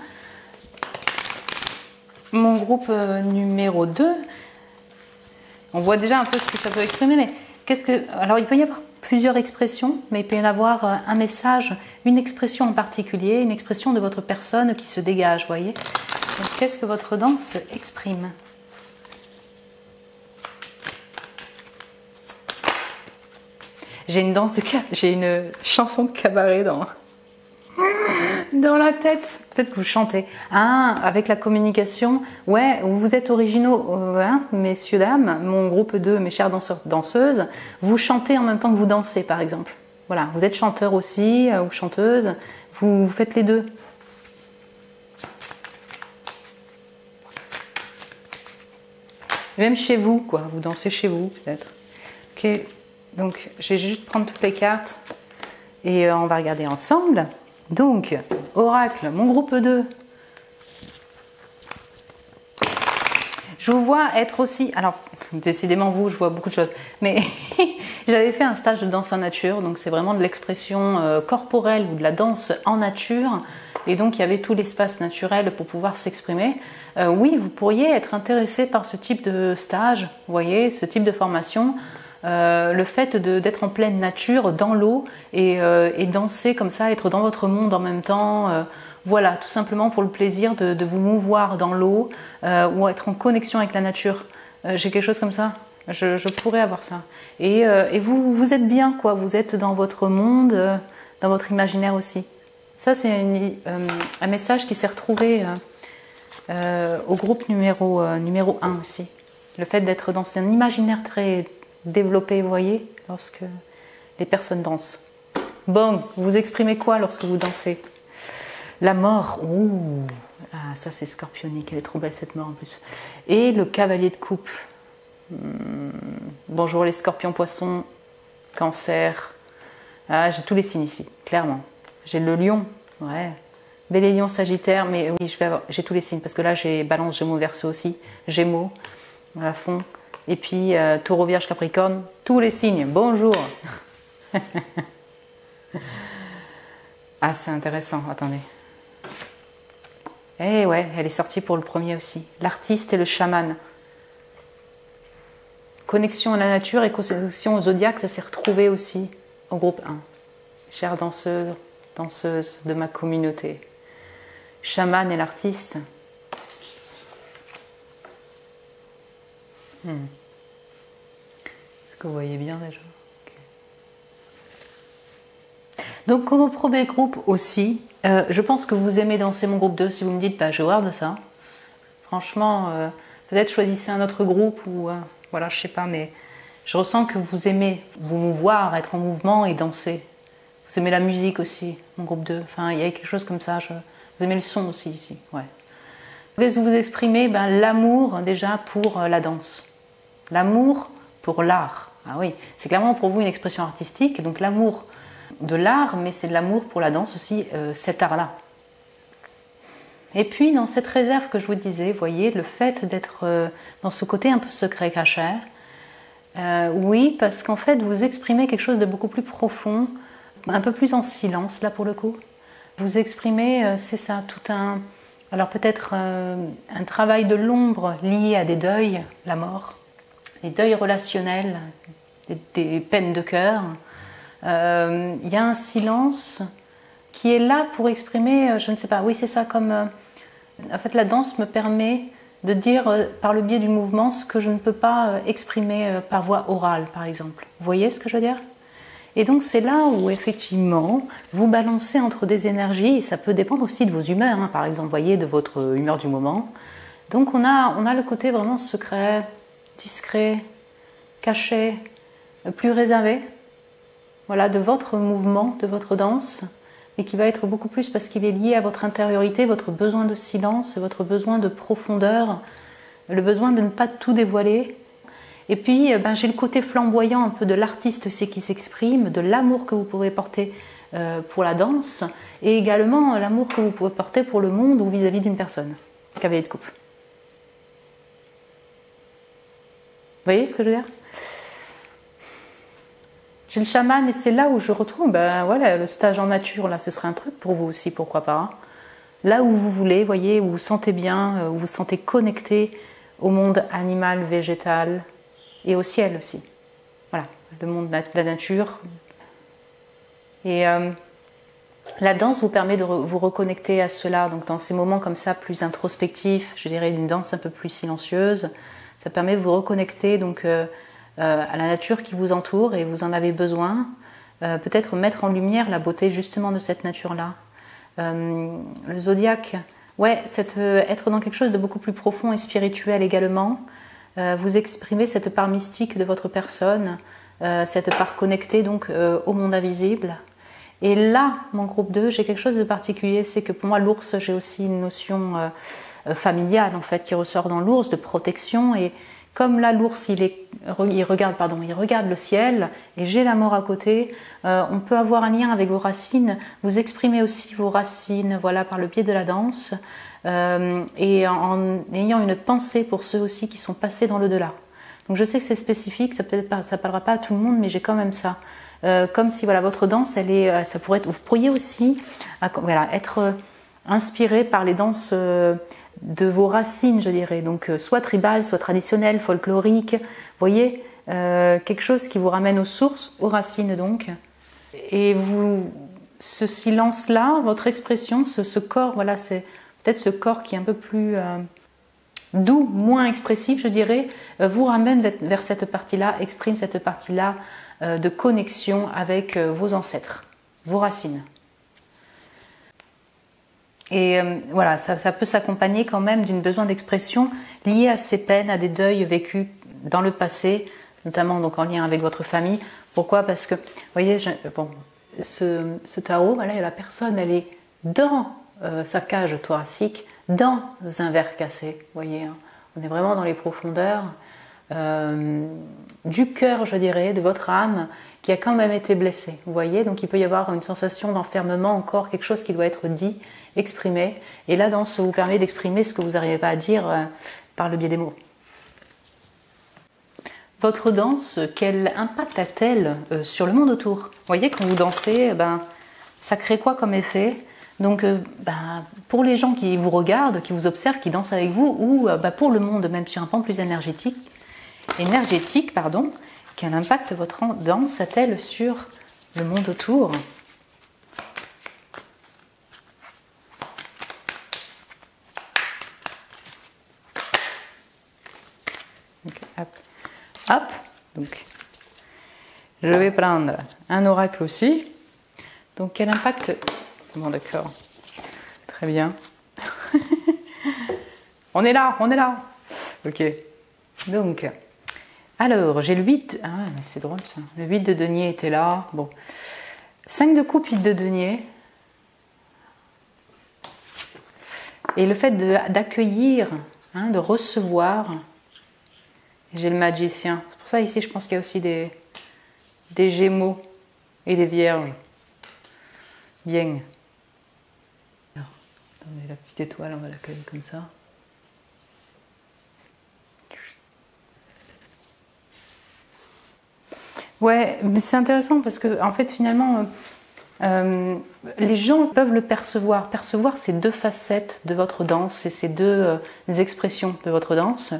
Mon groupe numéro 2, on voit déjà un peu ce que ça peut exprimer, mais alors, il peut y avoir plusieurs expressions, mais il peut y en avoir un message, une expression en particulier, une expression de votre personne qui se dégage, vous voyez. Donc, qu'est-ce que votre danse exprime? J'ai une chanson de cabaret dans la tête. Peut-être que vous chantez. Ah, avec la communication. Ouais, vous êtes originaux, hein, messieurs, dames. Mon groupe 2, mes chères danseurs, danseuses. Vous chantez en même temps que vous dansez, par exemple. Voilà, vous êtes chanteur aussi, ou chanteuse. Vous faites les deux. Même chez vous, quoi. Vous dansez chez vous, peut-être. Ok, donc je vais juste prendre toutes les cartes et on va regarder ensemble. Donc, oracle, mon groupe 2. Je vous vois être aussi... Alors, décidément, vous, je vois beaucoup de choses. Mais j'avais fait un stage de danse en nature. Donc, c'est vraiment de l'expression corporelle ou de la danse en nature. Et donc, il y avait tout l'espace naturel pour pouvoir s'exprimer. Oui, vous pourriez être intéressé par ce type de stage, vous voyez, ce type de formation. Le fait d'être en pleine nature, dans l'eau, et danser comme ça, être dans votre monde en même temps, voilà, tout simplement pour le plaisir de vous mouvoir dans l'eau ou être en connexion avec la nature. J'ai quelque chose comme ça, je pourrais avoir ça. Et vous êtes bien, quoi, vous êtes dans votre monde, dans votre imaginaire aussi. Ça, c'est un message qui s'est retrouvé au groupe numéro 1 aussi. Le fait d'être dans un imaginaire très développé, vous voyez, lorsque les personnes dansent. Bon, vous exprimez quoi lorsque vous dansez? La mort. Ouh, ah, ça c'est scorpionique, elle est trop belle cette mort en plus. Et le cavalier de coupe. Bonjour les scorpions, poissons, cancer. Ah, j'ai tous les signes ici, clairement. J'ai le lion, ouais. Bélier, lion, sagittaire, mais oui, j'ai tous les signes parce que là j'ai balance, gémeaux, verseau aussi. Gémeaux, à fond. Et puis, taureau, vierge, capricorne, tous les signes. Bonjour. Ah, c'est intéressant. Attendez. Eh ouais, elle est sortie pour le premier aussi. L'artiste et le chaman. Connexion à la nature et connexion au zodiaque, ça s'est retrouvé aussi au groupe 1. Chère danseuse de ma communauté. Chaman et l'artiste. Est-ce que vous voyez bien déjà? Okay. Donc comme au premier groupe aussi, je pense que vous aimez danser mon groupe 2. Si vous me dites, bah, j'ai horreur de ça. Franchement, peut-être choisissez un autre groupe ou voilà, je sais pas, mais je ressens que vous aimez vous mouvoir, être en mouvement et danser. Vous aimez la musique aussi, mon groupe 2. Enfin, il y a quelque chose comme ça. Vous aimez le son aussi ici, ouais. Qu'est-ce que vous exprimez? Ben, l'amour déjà pour la danse. L'amour pour l'art. Ah oui, c'est clairement pour vous une expression artistique, donc l'amour de l'art, mais c'est de l'amour pour la danse aussi, cet art-là. Et puis dans cette réserve que je vous disais, vous voyez, le fait d'être dans ce côté un peu secret, caché, oui, parce qu'en fait vous exprimez quelque chose de beaucoup plus profond, un peu plus en silence là pour le coup. Vous exprimez, c'est ça, alors peut-être un travail de l'ombre lié à des deuils, la mort, des deuils relationnels, des peines de cœur. Il y a un silence qui est là pour exprimer, je ne sais pas, oui c'est ça, comme en fait la danse me permet de dire par le biais du mouvement ce que je ne peux pas exprimer par voie orale par exemple. Vous voyez ce que je veux dire? Et donc c'est là où effectivement vous balancez entre des énergies, et ça peut dépendre aussi de vos humeurs, hein, par exemple, voyez, de votre humeur du moment. Donc on a le côté vraiment secret, discret, caché, plus réservé, voilà, de votre mouvement, de votre danse, et qui va être beaucoup plus parce qu'il est lié à votre intériorité, votre besoin de silence, votre besoin de profondeur, le besoin de ne pas tout dévoiler. Et puis j'ai le côté flamboyant un peu de l'artiste aussi qui s'exprime, de l'amour que vous pouvez porter pour la danse, et également l'amour que vous pouvez porter pour le monde ou vis-à-vis d'une personne. Cavalier de coupe. Vous voyez ce que je veux dire? J'ai le chaman et c'est là où je retrouve, voilà, le stage en nature, là, ce serait un truc pour vous aussi, pourquoi pas. Hein. Là où vous voulez, voyez, où vous vous sentez bien, où vous vous sentez connecté au monde animal, végétal et au ciel aussi. Voilà, le monde de la nature. Et la danse vous permet de vous reconnecter à cela, donc dans ces moments comme ça, plus introspectifs, je dirais d'une danse un peu plus silencieuse, ça permet de vous reconnecter donc à la nature qui vous entoure et vous en avez besoin. Peut-être mettre en lumière la beauté justement de cette nature-là. Le zodiaque, ouais, être dans quelque chose de beaucoup plus profond et spirituel également. Vous exprimez cette part mystique de votre personne, cette part connectée donc au monde invisible. Et là, mon groupe 2, j'ai quelque chose de particulier, c'est que pour moi l'ours, j'ai aussi une notion familiale en fait qui ressort dans l'ours, de protection. Et comme là l'ours il regarde le ciel et j'ai la mort à côté, on peut avoir un lien avec vos racines, vous exprimez aussi vos racines, voilà, par le biais de la danse, et en ayant une pensée pour ceux aussi qui sont passés dans l'au-delà. Donc je sais que c'est spécifique, ça parlera pas à tout le monde, mais j'ai quand même ça. Comme si voilà, votre danse, ça pourrait être, vous pourriez aussi voilà, être inspiré par les danses de vos racines, je dirais, donc soit tribales, soit traditionnelles, folkloriques, vous voyez, quelque chose qui vous ramène aux sources, aux racines donc. Et ce silence-là, votre expression, ce corps, voilà, c'est peut-être ce corps qui est un peu plus doux, moins expressif, je dirais, vous ramène vers cette partie-là, exprime cette partie-là de connexion avec vos ancêtres, vos racines. Et voilà, ça peut s'accompagner quand même d'un besoin d'expression lié à ces peines, à des deuils vécus dans le passé, notamment donc en lien avec votre famille. Pourquoi? Parce que, vous voyez, ce tarot, voilà, la personne, elle est dans sa cage thoracique, dans un verre cassé, vous voyez, hein. On est vraiment dans les profondeurs du cœur, je dirais, de votre âme, qui a quand même été blessée, vous voyez, donc il peut y avoir une sensation d'enfermement encore, quelque chose qui doit être dit, exprimé, et la danse vous permet d'exprimer ce que vous n'arrivez pas à dire par le biais des mots. Votre danse, quel impact a-t-elle sur le monde autour? Vous voyez, quand vous dansez, ça crée quoi comme effet? Donc pour les gens qui vous regardent, qui vous observent, qui dansent avec vous, ou pour le monde, même sur un plan plus énergétique, quel impact votre danse a-t-elle sur le monde autour? Okay, hop, donc je vais prendre un oracle aussi. Donc quel impact? Bon, d'accord, très bien. on est là. Ok, donc alors j'ai le 8, ah mais c'est drôle ça, le 8 de denier était là, bon, 5 de coupe, 8 de denier, et le fait d'accueillir, hein, de recevoir, j'ai le magicien, c'est pour ça ici je pense qu'il y a aussi des gémeaux et des vierges, bien. Alors, attendez, la petite étoile, on va l'accueillir comme ça. Ouais, mais c'est intéressant parce que en fait finalement les gens peuvent le percevoir. Percevoir ces deux facettes de votre danse et ces deux expressions de votre danse.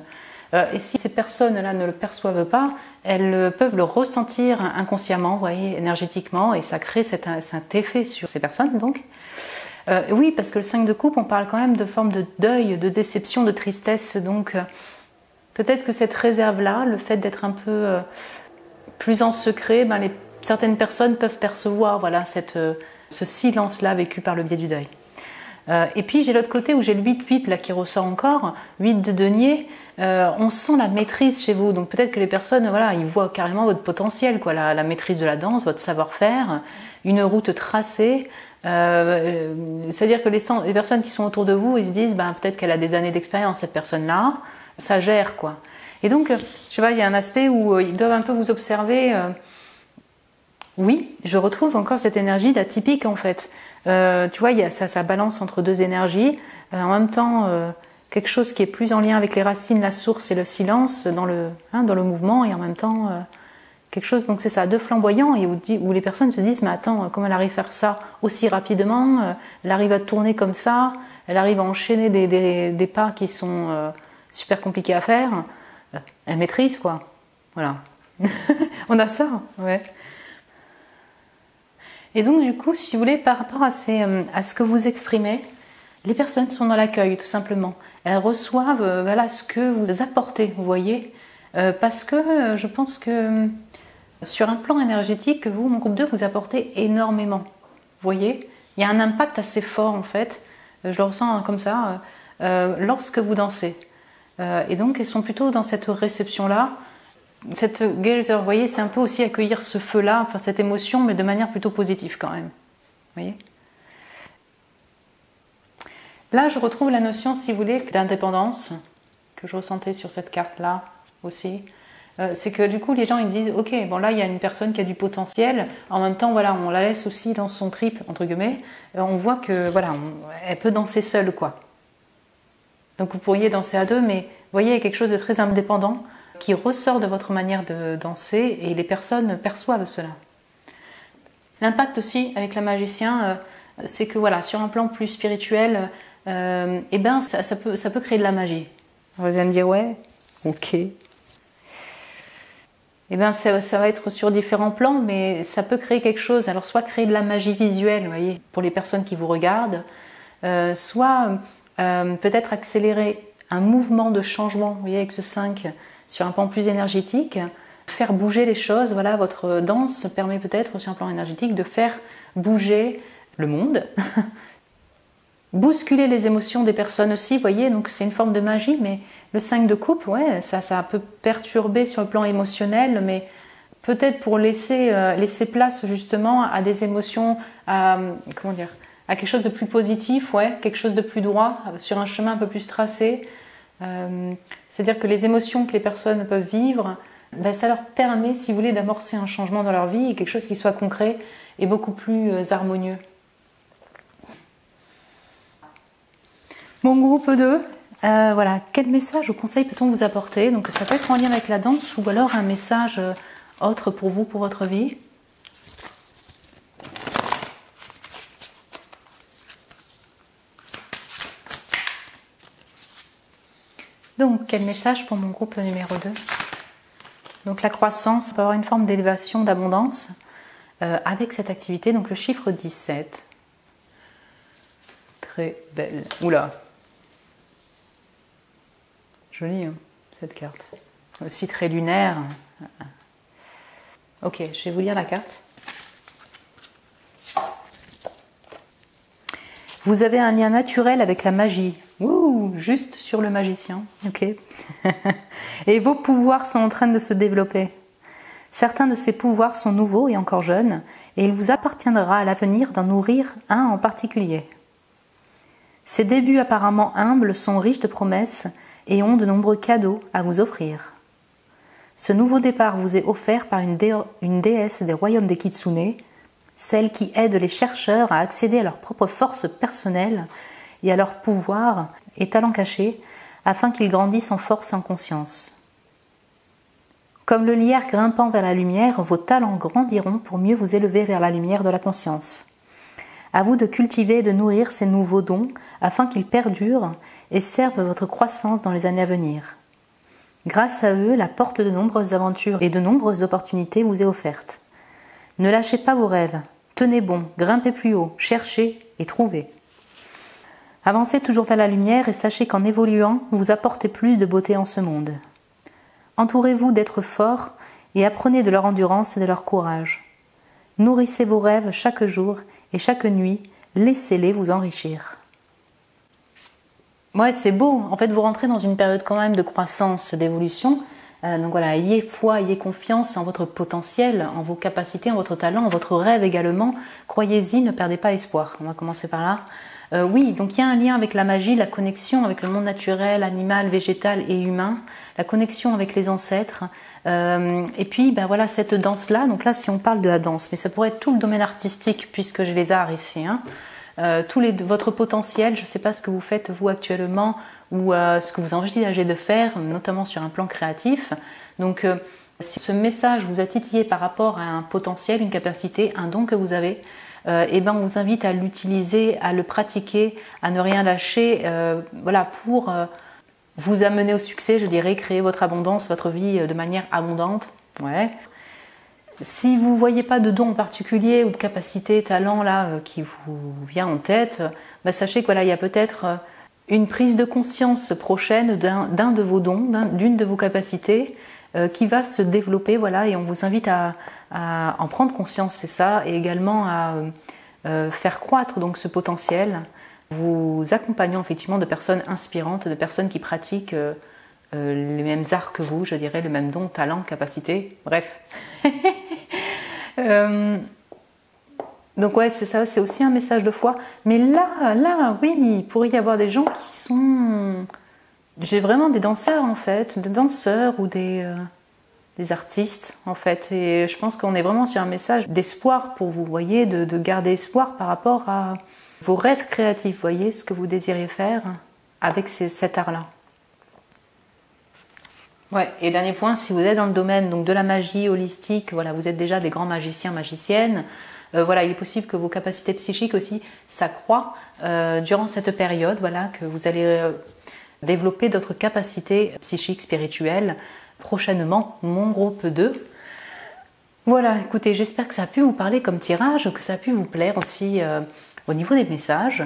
Et si ces personnes-là ne le perçoivent pas, elles peuvent le ressentir inconsciemment, vous voyez, énergétiquement, et ça crée cet effet sur ces personnes donc. Oui, parce que le 5 de coupe, on parle quand même de forme de deuil, de déception, de tristesse, donc peut-être que cette réserve-là, le fait d'être un peu plus en secret, certaines personnes peuvent percevoir voilà, ce silence-là vécu par le biais du deuil. Et puis j'ai l'autre côté où j'ai le 8-8 là qui ressort encore, 8 de denier. On sent la maîtrise chez vous, donc peut-être que les personnes, voilà, ils voient carrément votre potentiel, quoi, la maîtrise de la danse, votre savoir-faire, une route tracée. C'est-à-dire que les personnes qui sont autour de vous, ils se disent, ben, peut-être qu'elle a des années d'expérience, cette personne-là, ça gère, quoi. Et donc, je sais pas, il y a un aspect où ils doivent un peu vous observer. Oui, je retrouve encore cette énergie d'atypique, en fait. Tu vois, il y a ça balance entre deux énergies. En même temps, quelque chose qui est plus en lien avec les racines, la source et le silence dans le mouvement, et en même temps quelque chose, donc c'est ça, de flamboyant, et où les personnes se disent, mais attends, comment elle arrive à faire ça aussi rapidement, elle arrive à tourner comme ça, elle arrive à enchaîner des pas qui sont super compliqués à faire, elle maîtrise, quoi. Voilà. On a ça, ouais. Et donc du coup, si vous voulez, par rapport à ce que vous exprimez, les personnes sont dans l'accueil, tout simplement. Elles reçoivent voilà, ce que vous apportez, vous voyez. Parce que je pense que sur un plan énergétique, vous, mon groupe 2, vous apportez énormément. Vous voyez, il y a un impact assez fort, en fait. Je le ressens comme ça, lorsque vous dansez. Et donc, elles sont plutôt dans cette réception-là. Cette gazer, vous voyez, c'est un peu aussi accueillir ce feu-là, enfin cette émotion, mais de manière plutôt positive quand même. Vous voyez ? Là, je retrouve la notion, si vous voulez, d'indépendance, que je ressentais sur cette carte-là aussi. C'est que du coup, les gens ils disent, ok, bon là, il y a une personne qui a du potentiel. En même temps, voilà, on la laisse aussi dans son trip, entre guillemets. On voit que, voilà, elle peut danser seule, quoi. Donc vous pourriez danser à deux, mais vous voyez, il y a quelque chose de très indépendant qui ressort de votre manière de danser et les personnes perçoivent cela. L'impact aussi avec la magicien, c'est que voilà, sur un plan plus spirituel, eh ben, ça peut créer de la magie. Vous allez me dire, ouais, ok. Eh ben, ça va être sur différents plans, mais ça peut créer quelque chose. Alors, soit créer de la magie visuelle, vous voyez, pour les personnes qui vous regardent, soit peut-être accélérer un mouvement de changement, vous voyez, avec ce 5, sur un plan plus énergétique, faire bouger les choses. Voilà, votre danse permet peut-être sur un plan énergétique de faire bouger le monde, bousculer les émotions des personnes aussi, vous voyez, donc c'est une forme de magie, mais le 5 de coupe, ouais, ça peut perturber sur le plan émotionnel, mais peut-être pour laisser place justement à des émotions, à quelque chose de plus positif, ouais, quelque chose de plus droit, sur un chemin un peu plus tracé. C'est-à-dire que les émotions que les personnes peuvent vivre, ben, ça leur permet, si vous voulez, d'amorcer un changement dans leur vie et quelque chose qui soit concret et beaucoup plus harmonieux. Mon groupe 2, voilà, quel message ou conseil peut-on vous apporter? Donc ça peut être en lien avec la danse ou alors un message autre pour vous, pour votre vie. Donc, quel message pour mon groupe numéro 2? Donc, la croissance peut avoir une forme d'élévation, d'abondance avec cette activité. Donc, le chiffre 17. Très belle. Oula! Jolie, hein, cette carte. Aussi très lunaire. Ok, je vais vous lire la carte. Vous avez un lien naturel avec la magie. Ouh, juste sur le magicien. Ok. Et vos pouvoirs sont en train de se développer. Certains de ces pouvoirs sont nouveaux et encore jeunes, et il vous appartiendra à l'avenir d'en nourrir un en particulier. Ces débuts apparemment humbles sont riches de promesses et ont de nombreux cadeaux à vous offrir. Ce nouveau départ vous est offert par une déesse des royaumes des Kitsune, celle qui aide les chercheurs à accéder à leur propre force personnelle et à leur pouvoir et talents cachés, afin qu'ils grandissent en force et en conscience. Comme le lierre grimpant vers la lumière, vos talents grandiront pour mieux vous élever vers la lumière de la conscience. À vous de cultiver et de nourrir ces nouveaux dons afin qu'ils perdurent et servent votre croissance dans les années à venir. Grâce à eux, la porte de nombreuses aventures et de nombreuses opportunités vous est offerte. Ne lâchez pas vos rêves, tenez bon, grimpez plus haut, cherchez et trouvez. Avancez toujours vers la lumière et sachez qu'en évoluant, vous apportez plus de beauté en ce monde. Entourez-vous d'êtres forts et apprenez de leur endurance et de leur courage. Nourrissez vos rêves chaque jour et chaque nuit, laissez-les vous enrichir. Ouais, c'est beau. En fait, vous rentrez dans une période quand même de croissance, d'évolution. Donc voilà, ayez foi, ayez confiance en votre potentiel, en vos capacités, en votre talent, en votre rêve également. Croyez-y, ne perdez pas espoir. On va commencer par là. Oui, donc il y a un lien avec la magie, la connexion avec le monde naturel, animal, végétal et humain, la connexion avec les ancêtres. Et puis, ben voilà, cette danse-là. Donc là, si on parle de la danse, mais ça pourrait être tout le domaine artistique puisque j'ai les arts ici. Votre potentiel, je ne sais pas ce que vous faites vous actuellement ou ce que vous envisagez de faire, notamment sur un plan créatif. Donc si ce message vous a titillé par rapport à un potentiel, une capacité, un don que vous avez, et ben on vous invite à l'utiliser, à le pratiquer, à ne rien lâcher, voilà, pour vous amener au succès, je dirais, créer votre abondance, votre vie de manière abondante. Ouais. Si vous ne voyez pas de don en particulier ou de capacité, talent là qui vous vient en tête, bah sachez que voilà, il y a peut-être une prise de conscience prochaine d'un de vos dons, d'une de vos capacités qui va se développer, voilà, et on vous invite à en prendre conscience, c'est ça, et également à faire croître donc ce potentiel, vous accompagnant effectivement de personnes inspirantes, de personnes qui pratiquent les mêmes arts que vous, je dirais, le même don, talent, capacité, bref. Donc ouais, c'est ça, c'est aussi un message de foi. Mais là, oui, il pourrait y avoir des gens qui sont... J'ai vraiment des danseurs en fait, des danseurs ou des artistes en fait. Et je pense qu'on est vraiment sur un message d'espoir pour vous, voyez, de garder espoir par rapport à vos rêves créatifs, voyez, ce que vous désirez faire avec cet art-là. Ouais, et dernier point, si vous êtes dans le domaine donc, de la magie holistique, voilà, vous êtes déjà des grands magiciens, magiciennes, voilà, il est possible que vos capacités psychiques aussi s'accroissent durant cette période, voilà, que vous allez développer d'autres capacités psychiques, spirituelles, prochainement, mon groupe 2. Voilà, écoutez, j'espère que ça a pu vous parler comme tirage, que ça a pu vous plaire aussi au niveau des messages.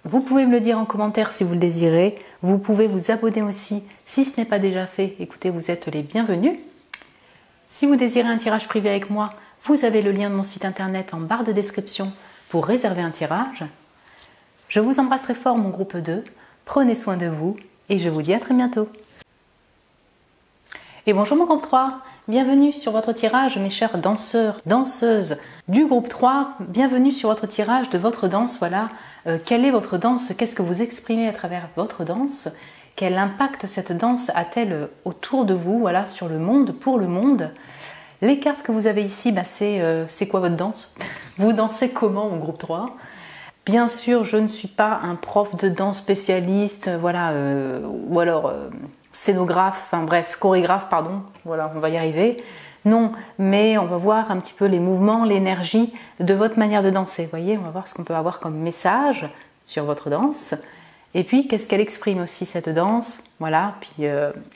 Vous pouvez me le dire en commentaire si vous le désirez. Vous pouvez vous abonner aussi si ce n'est pas déjà fait. Écoutez, vous êtes les bienvenus. Si vous désirez un tirage privé avec moi, vous avez le lien de mon site internet en barre de description pour réserver un tirage. Je vous embrasse très fort, mon groupe 2. Prenez soin de vous et je vous dis à très bientôt. Et bonjour mon groupe 3, bienvenue sur votre tirage mes chers danseurs, danseuses du groupe 3, bienvenue sur votre tirage de votre danse, voilà. Quelle est votre danse? Qu'est-ce que vous exprimez à travers votre danse? Quel impact cette danse a-t-elle autour de vous, voilà, sur le monde, pour le monde? Les cartes que vous avez ici, bah c'est quoi votre danse? Vous dansez comment mon groupe 3? Bien sûr, je ne suis pas un prof de danse spécialiste, voilà, ou alors scénographe, enfin bref, chorégraphe, pardon, voilà, on va y arriver. Non, mais on va voir un petit peu les mouvements, l'énergie de votre manière de danser. Vous voyez, on va voir ce qu'on peut avoir comme message sur votre danse. Et puis, qu'est-ce qu'elle exprime aussi, cette danse? Voilà, puis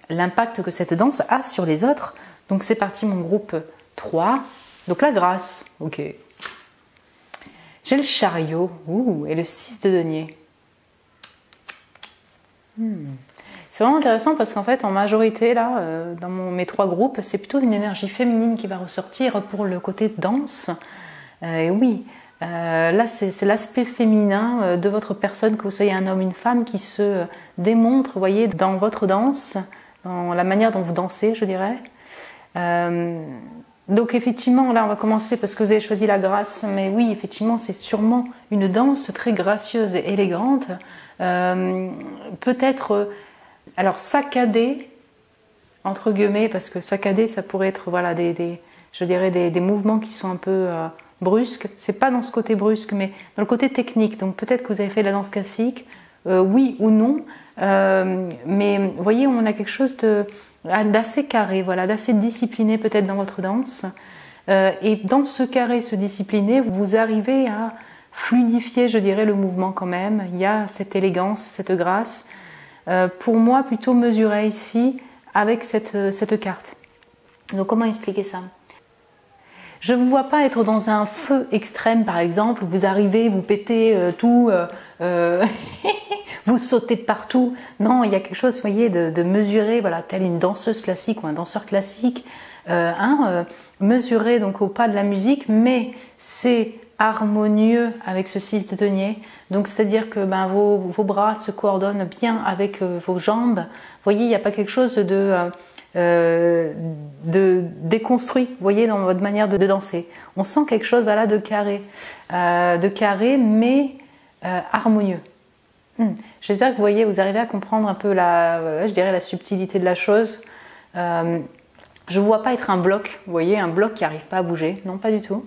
l'impact que cette danse a sur les autres. Donc, c'est parti, mon groupe 3. Donc, la grâce, ok. J'ai le chariot, et le 6 de denier. C'est vraiment intéressant parce qu'en fait, en majorité, là, dans mes 3 groupes, c'est plutôt une énergie féminine qui va ressortir pour le côté danse. Et oui, là, c'est l'aspect féminin de votre personne, que vous soyez un homme, une femme, qui se démontre, vous voyez, dans votre danse, dans la manière dont vous dansez, je dirais. Donc effectivement, là, on va commencer parce que vous avez choisi la grâce, mais oui, effectivement, c'est sûrement une danse très gracieuse et élégante. Peut-être... alors saccadé, entre guillemets, parce que saccadé, ça pourrait être voilà, je dirais des mouvements qui sont un peu brusques. C'est pas dans ce côté brusque, mais dans le côté technique. Donc peut-être que vous avez fait de la danse classique, oui ou non. Mais vous voyez, on a quelque chose d'assez carré, voilà, d'assez discipliné peut-être dans votre danse. Et dans ce carré, ce discipliné, vous arrivez à fluidifier, je dirais, le mouvement quand même. Il y a cette élégance, cette grâce. Pour moi, plutôt mesuré ici avec cette carte. Donc, comment expliquer ça? Je ne vous vois pas être dans un feu extrême, par exemple, où vous arrivez, vous pétez tout, vous sautez de partout. Non, il y a quelque chose, vous voyez, de mesurer, voilà, telle une danseuse classique ou un danseur classique, mesurer donc au pas de la musique, mais c'est harmonieux avec ce 6 de denier. Donc c'est-à-dire que vos bras se coordonnent bien avec vos jambes. Vous voyez, il n'y a pas quelque chose de déconstruit, vous voyez, dans votre manière de danser. On sent quelque chose, voilà, de carré, mais harmonieux. J'espère que vous voyez, vous arrivez à comprendre un peu je dirais la subtilité de la chose. Je ne vois pas être un bloc, vous voyez, un bloc qui n'arrive pas à bouger, non, pas du tout.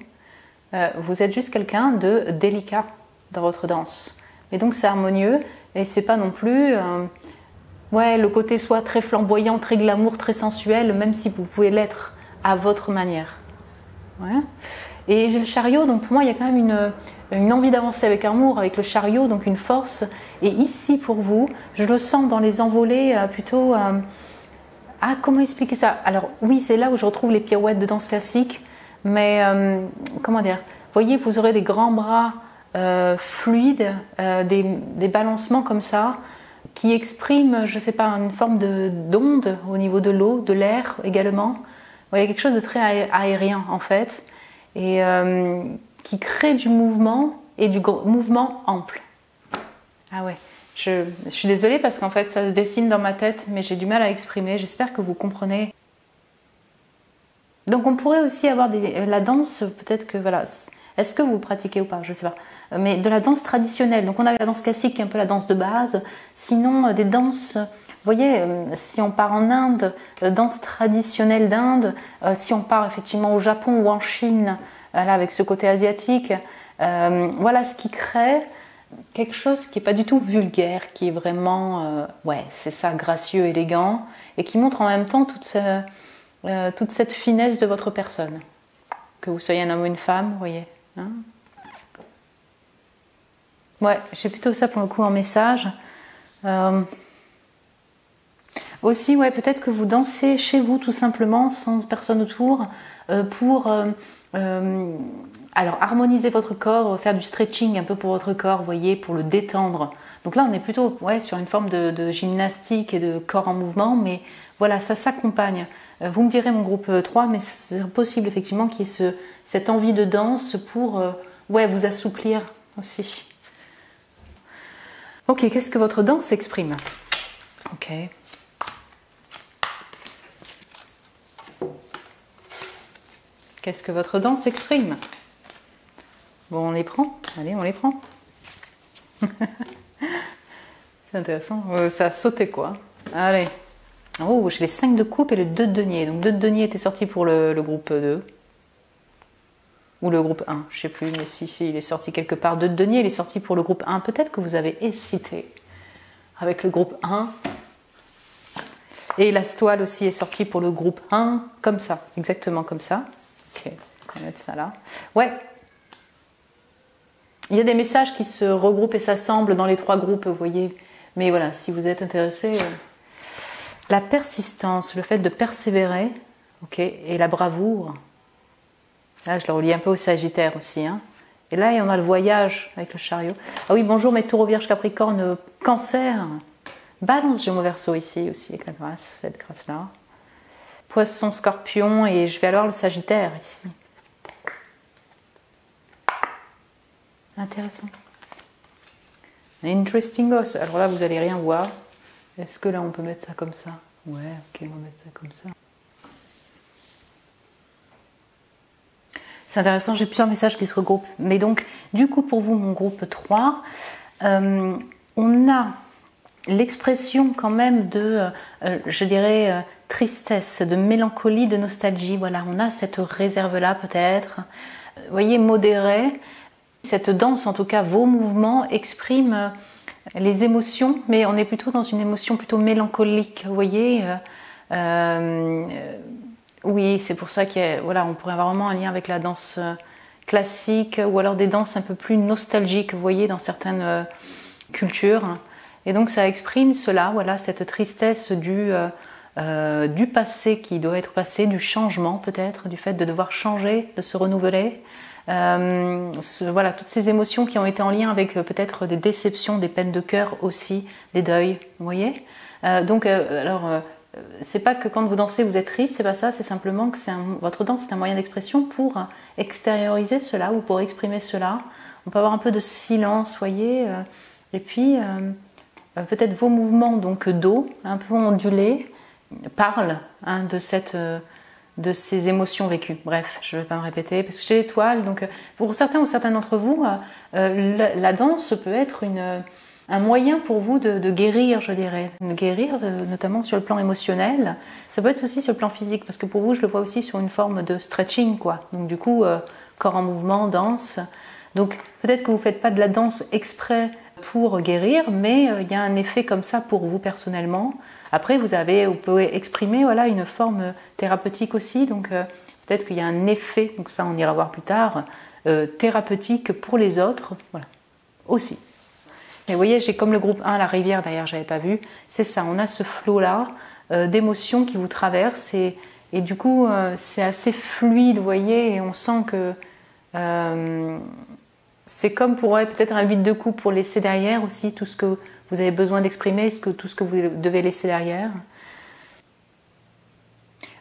Vous êtes juste quelqu'un de délicat dans votre danse. Et donc c'est harmonieux et c'est pas non plus le côté soit très flamboyant, très glamour, très sensuel, même si vous pouvez l'être à votre manière. Ouais. Et j'ai le chariot, donc pour moi il y a quand même une envie d'avancer avec amour, avec le chariot, donc une force. Et ici pour vous, je le sens dans les envolées plutôt... comment expliquer ça? Alors oui, c'est là où je retrouve les pirouettes de danse classique, mais comment dire? Vous voyez, vous aurez des grands bras fluides, des balancements comme ça, qui expriment, je ne sais pas, une forme d'onde au niveau de l'eau, de l'air également. Il y a quelque chose de très aérien en fait, et qui crée du mouvement et du mouvement ample. Ah ouais, je suis désolée parce qu'en fait ça se dessine dans ma tête, mais j'ai du mal à exprimer. J'espère que vous comprenez. Donc on pourrait aussi avoir la danse, peut-être que voilà, est-ce que vous pratiquez ou pas, je sais pas, mais de la danse traditionnelle. Donc on a la danse classique qui est un peu la danse de base, sinon des danses, vous voyez, si on part en Inde, danse traditionnelle d'Inde, si on part effectivement au Japon ou en Chine, là avec ce côté asiatique, voilà ce qui crée quelque chose qui n'est pas du tout vulgaire, qui est vraiment, c'est ça, gracieux, élégant, et qui montre en même temps toute cette finesse de votre personne. Que vous soyez un homme ou une femme, vous voyez. Hein, ouais, j'ai plutôt ça pour le coup en message. Aussi, ouais, peut-être que vous dansez chez vous tout simplement, sans personne autour, pour alors harmoniser votre corps, faire du stretching un peu pour votre corps, vous voyez, pour le détendre. Donc là, on est plutôt sur une forme de gymnastique et de corps en mouvement, mais voilà, ça s'accompagne. Vous me direz mon groupe 3, mais c'est possible effectivement qu'il y ait cette envie de danse pour vous assouplir aussi. Ok, qu'est-ce que votre danse exprime? Ok. Qu'est-ce que votre danse exprime? Bon, on les prend. Allez, on les prend. C'est intéressant. Ça a sauté quoi. Allez. Oh, j'ai les 5 de coupe et le 2 de denier. Donc 2 de denier était sorti pour le groupe 2. Ou le groupe 1, je ne sais plus, mais si, il est sorti quelque part. 2 de denier, il est sorti pour le groupe 1. Peut-être que vous avez hésité avec le groupe 1. Et la toile aussi est sortie pour le groupe 1, comme ça, exactement comme ça. Ok, on va mettre ça là. Ouais. Il y a des messages qui se regroupent et s'assemblent dans les 3 groupes, vous voyez. Mais voilà, si vous êtes intéressé... La persistance, le fait de persévérer, ok, et la bravoure. Là, je le relie un peu au Sagittaire aussi. Hein. Et là, on a le voyage avec le chariot. Ah oui, bonjour mes taureaux, vierges, capricorne, cancer. Balance, Gémeaux, Verseau ici aussi, avec la grâce, cette grâce-là. Poisson, scorpion, et je vais alors le Sagittaire ici. Intéressant. Interesting os. Alors là, vous n'allez rien voir. Est-ce que là, on peut mettre ça comme ça? Ouais, ok, on va mettre ça comme ça. C'est intéressant, j'ai plusieurs messages qui se regroupent. Mais donc, du coup, pour vous, mon groupe 3, on a l'expression quand même de, je dirais, tristesse, de mélancolie, de nostalgie. Voilà, on a cette réserve-là peut-être. Vous voyez, modérée. Cette danse, en tout cas, vos mouvements expriment les émotions, mais on est plutôt dans une émotion plutôt mélancolique, vous voyez. Oui, c'est pour ça qu'on pourrait avoir vraiment un lien avec la danse classique ou alors des danses un peu plus nostalgiques, vous voyez, dans certaines cultures. Et donc ça exprime cela, voilà, cette tristesse du passé qui doit être passé, du changement peut-être, du fait de devoir changer, de se renouveler. Voilà, toutes ces émotions qui ont été en lien avec peut-être des déceptions, des peines de cœur aussi, des deuils, vous voyez. C'est pas que quand vous dansez vous êtes triste, c'est pas ça, c'est simplement que votre danse c'est un moyen d'expression pour extérioriser cela ou pour exprimer cela. On peut avoir un peu de silence, voyez, et puis peut-être vos mouvements donc d'eau, un peu ondulés, parlent de ces émotions vécues. Bref, je ne vais pas me répéter, parce que chez l'étoile, donc pour certains ou certaines d'entre vous, la danse peut être un moyen pour vous de guérir, je dirais. De guérir, notamment sur le plan émotionnel. Ça peut être aussi sur le plan physique, parce que pour vous, je le vois aussi sur une forme de stretching, quoi. Donc du coup, corps en mouvement, danse. Donc peut-être que vous ne faites pas de la danse exprès pour guérir, mais il y a un effet comme ça pour vous personnellement. Après, vous pouvez exprimer voilà, une forme thérapeutique aussi, donc peut-être qu'il y a un effet, donc ça on ira voir plus tard, thérapeutique pour les autres, voilà, aussi. Mais vous voyez, j'ai comme le groupe 1, la rivière d'ailleurs, j'avais pas vu, c'est ça, on a ce flot-là d'émotions qui vous traversent et du coup c'est assez fluide, vous voyez, et on sent que c'est comme pour peut-être un vide de coupe pour laisser derrière aussi tout ce que vous avez besoin d'exprimer, tout ce que vous devez laisser derrière.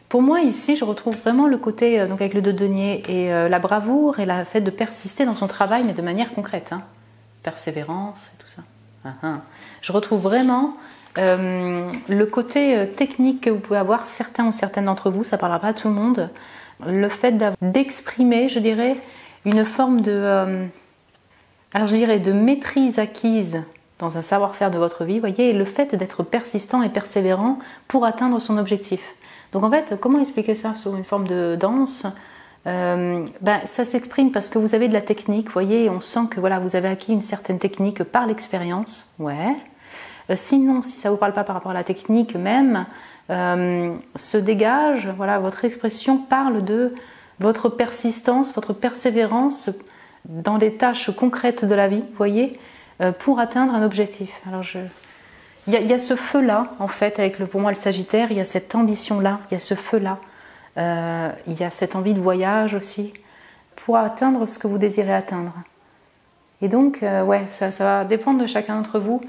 Pour moi ici, je retrouve vraiment le côté donc avec le 2 de denier et la bravoure et le fait de persister dans son travail, mais de manière concrète, hein. Persévérance et tout ça. Je retrouve vraiment le côté technique que vous pouvez avoir, certains ou certaines d'entre vous, ça ne parlera pas à tout le monde, le fait d'exprimer, je dirais, une forme de maîtrise acquise dans un savoir-faire de votre vie, voyez, et le fait d'être persistant et persévérant pour atteindre son objectif. Donc en fait, comment expliquer ça sous une forme de danse ? Ça s'exprime parce que vous avez de la technique, vous voyez, et on sent que voilà, vous avez acquis une certaine technique par l'expérience, ouais. Sinon, si ça ne vous parle pas par rapport à la technique même, se dégage, voilà, votre expression parle de votre persistance, votre persévérance dans des tâches concrètes de la vie, vous voyez, pour atteindre un objectif. Alors il y a ce feu-là, en fait, pour moi le Sagittaire, il y a cette ambition-là, il y a ce feu-là, il y a cette envie de voyage aussi, pour atteindre ce que vous désirez atteindre. Et donc, ouais, ça va dépendre de chacun d'entre vous,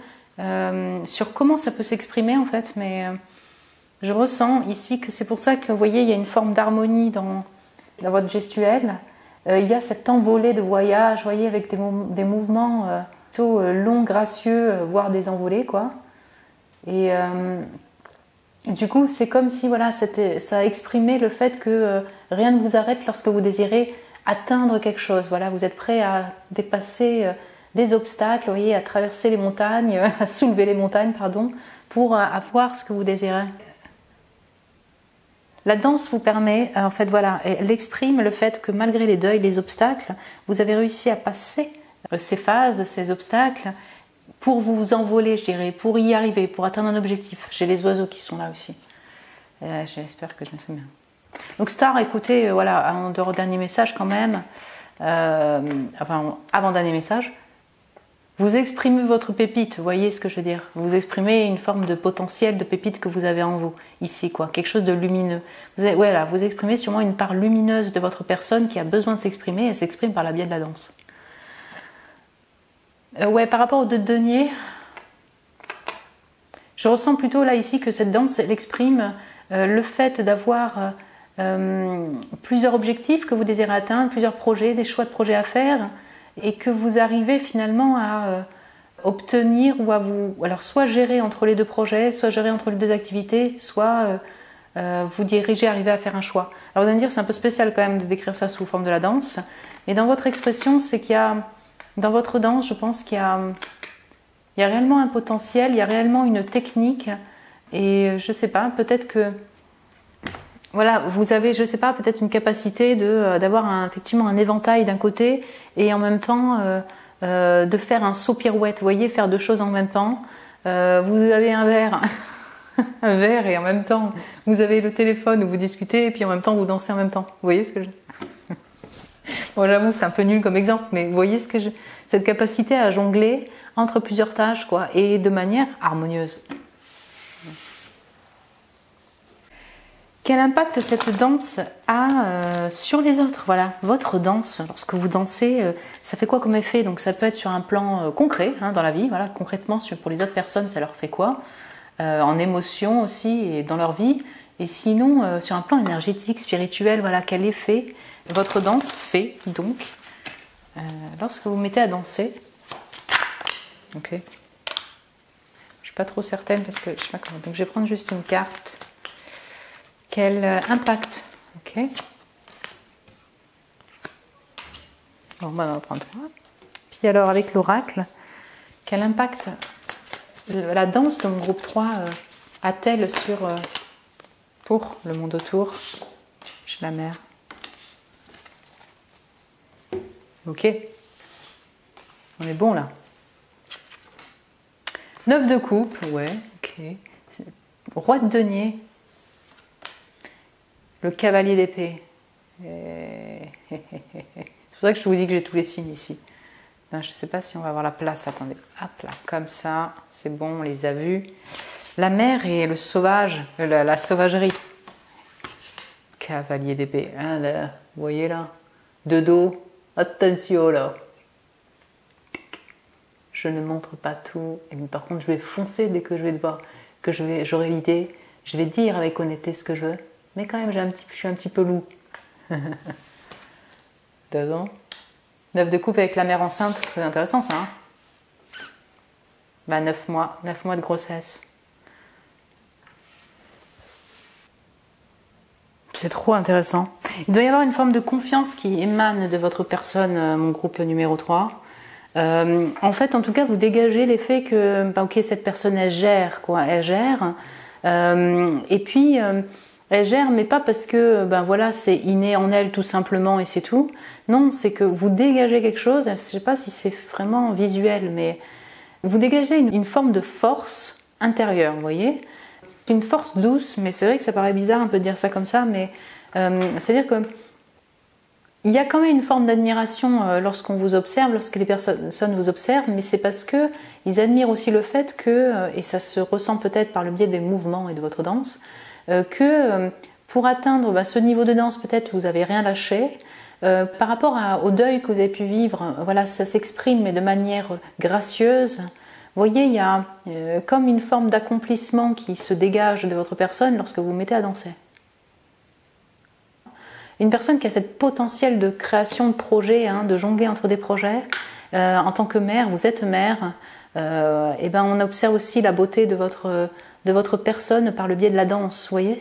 sur comment ça peut s'exprimer, en fait, mais je ressens ici que c'est pour ça que, vous voyez, il y a une forme d'harmonie dans votre gestuelle. Il y a cette envolée de voyage, vous voyez, avec des mouvements plutôt longs, gracieux, voire des envolées, quoi. Et du coup, c'est comme si voilà, ça exprimait le fait que rien ne vous arrête lorsque vous désirez atteindre quelque chose. Voilà, vous êtes prêt à dépasser des obstacles, vous voyez, à traverser les montagnes, à soulever les montagnes, pardon, pour avoir ce que vous désirez. La danse vous permet, en fait, voilà, elle exprime le fait que malgré les deuils, les obstacles, vous avez réussi à passer ces phases, ces obstacles, pour vous envoler, je dirais, pour y arriver, pour atteindre un objectif. J'ai les oiseaux qui sont là aussi. J'espère que je me souviens. Donc Star, écoutez, voilà, en dernier message quand même, avant-dernier message, vous exprimez votre pépite, vous voyez ce que je veux dire. Vous exprimez une forme de potentiel de pépite que vous avez en vous, ici, quoi, quelque chose de lumineux. Vous exprimez sûrement une part lumineuse de votre personne qui a besoin de s'exprimer, et elle s'exprime par la biais de la danse. Par rapport aux 2 de denier, je ressens plutôt là ici que cette danse, elle exprime le fait d'avoir plusieurs objectifs que vous désirez atteindre, plusieurs projets, des choix de projets à faire, et que vous arrivez finalement à obtenir ou à alors soit gérer entre les 2 projets, soit gérer entre les 2 activités, soit vous diriger, arriver à faire un choix. Alors vous allez me dire, c'est un peu spécial quand même de décrire ça sous forme de la danse, mais dans votre expression, c'est qu'il y a, dans votre danse, je pense qu'il y a réellement un potentiel, il y a réellement une technique, et je sais pas, peut-être que voilà, vous avez, je sais pas, peut-être une capacité d'avoir effectivement un éventail d'un côté et en même temps de faire un saut pirouette, vous voyez, faire 2 choses en même temps. Vous avez un verre, un verre et en même temps vous avez le téléphone où vous discutez et puis en même temps vous dansez en même temps. Vous voyez ce que je... Bon, j'avoue, c'est un peu nul comme exemple, mais vous voyez cette capacité à jongler entre plusieurs tâches, quoi, et de manière harmonieuse. quel impact cette danse a sur les autres. Voilà, votre danse, lorsque vous dansez, ça fait quoi comme effet? Donc ça peut être sur un plan concret, hein, dans la vie, voilà, concrètement pour les autres personnes, ça leur fait quoi? En émotion aussi et dans leur vie. Et sinon, sur un plan énergétique, spirituel, voilà, quel effet votre danse fait donc lorsque vous vous mettez à danser. Ok. Je suis pas trop certaine parce que je sais pas comment. Donc je vais prendre juste une carte. Quel impact? Ok. Bon, on va en prendre un. Puis alors avec l'oracle, quel impact la danse de mon groupe 3 a-t-elle sur pour le monde autour chez la mère? Ok. On est bon là. 9 de coupe, ouais, ok. Roi de denier. Le cavalier d'épée. C'est pour ça que je vous dis que j'ai tous les signes ici. Ben, je ne sais pas si on va avoir la place. Attendez. Hop là, comme ça. C'est bon, on les a vus. La mer et le sauvage. La sauvagerie. Cavalier d'épée. Ah, là, vous voyez là. De dos. Attention là. Je ne montre pas tout. Et par contre, je vais foncer dès que je vais devoir, que j'aurai l'idée. Je vais dire avec honnêteté ce que je veux. Mais quand même, je suis un petit peu loup. 2 ans. 9 de coupe avec la mère enceinte, très intéressant ça. Hein, bah 9 mois de grossesse. C'est trop intéressant. Il doit y avoir une forme de confiance qui émane de votre personne, mon groupe numéro 3. En fait, en tout cas, vous dégagez l'effet que, bah, ok, cette personne, elle gère, quoi. Elle gère. Et puis... elle gère, mais pas parce que ben voilà, c'est inné en elle tout simplement et c'est tout. Non, c'est que vous dégagez quelque chose, je ne sais pas si c'est vraiment visuel, mais vous dégagez une forme de force intérieure, vous voyez? Une force douce, mais c'est vrai que ça paraît bizarre un peu de dire ça comme ça, mais c'est-à-dire que il y a quand même une forme d'admiration lorsqu'on vous observe, lorsque les personnes vous observent, mais c'est parce que ils admirent aussi le fait que, et ça se ressent peut-être par le biais des mouvements et de votre danse, que pour atteindre ce niveau de danse, peut-être vous n'avez rien lâché. Par rapport au deuil que vous avez pu vivre, voilà, ça s'exprime mais de manière gracieuse. Vous voyez, il y a comme une forme d'accomplissement qui se dégage de votre personne lorsque vous vous mettez à danser. Une personne qui a cette potentiel de création de projets, hein, de jongler entre des projets, en tant que mère, vous êtes mère, et ben on observe aussi la beauté de votre personne par le biais de la danse, vous voyez,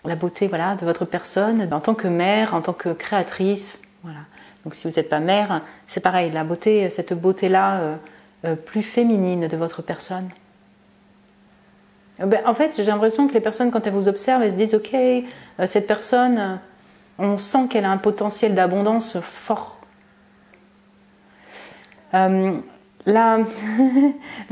la beauté, voilà, de votre personne en tant que mère, en tant que créatrice, voilà. Donc si vous n'êtes pas mère, c'est pareil, la beauté, cette beauté-là plus féminine de votre personne. Ben, en fait, j'ai l'impression que les personnes, quand elles vous observent, elles se disent, ok, cette personne, on sent qu'elle a un potentiel d'abondance fort. Le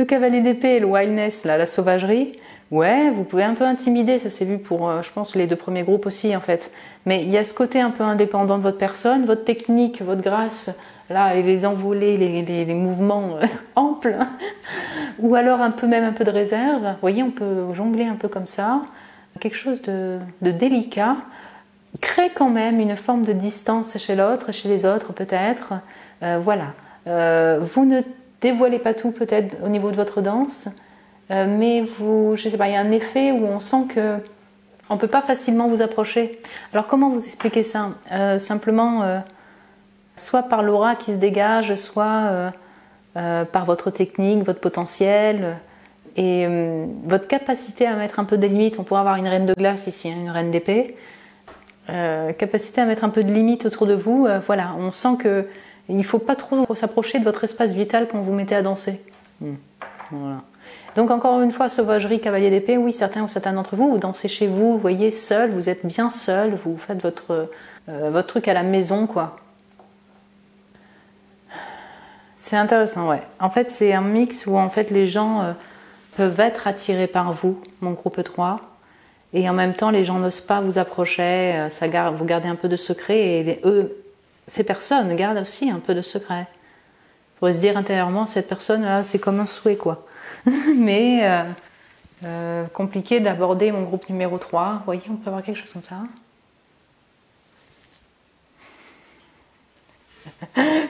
cavalier d'épée et le wildness, là, la sauvagerie, ouais, vous pouvez un peu intimider, ça s'est vu pour, je pense, les 2 premiers groupes aussi, en fait. Mais il y a ce côté un peu indépendant de votre personne, votre technique, votre grâce, là, et les envolées, les mouvements amples, ou alors même un peu de réserve. Vous voyez, on peut jongler un peu comme ça. Quelque chose de délicat crée quand même une forme de distance chez l'autre, chez les autres peut-être. Voilà. Vous ne dévoilez pas tout peut-être au niveau de votre danse, mais je sais pas, il y a un effet où on sent que on peut pas facilement vous approcher. Alors comment vous expliquer ça? Simplement, soit par l'aura qui se dégage, soit par votre technique, votre potentiel et votre capacité à mettre un peu de limites. On pourrait avoir une reine de glace ici, hein, une reine d'épée. Capacité à mettre un peu de limites autour de vous. Voilà, on sent que il ne faut pas trop s'approcher de votre espace vital quand vous mettez à danser. Voilà. Donc encore une fois, sauvagerie, cavalier d'épée, oui, certains d'entre vous, vous dansez chez vous, vous voyez, seul, vous êtes bien seul, vous faites votre truc à la maison, quoi. C'est intéressant, ouais. En fait, c'est un mix où en fait les gens peuvent être attirés par vous, mon groupe 3, et en même temps, les gens n'osent pas vous approcher, vous gardez un peu de secret, et ces personnes gardent aussi un peu de secret. Vous pourrez se dire intérieurement, cette personne-là, c'est comme un souhait, quoi. Mais Compliqué d'aborder mon groupe numéro 3. Vous voyez, on peut avoir quelque chose comme ça.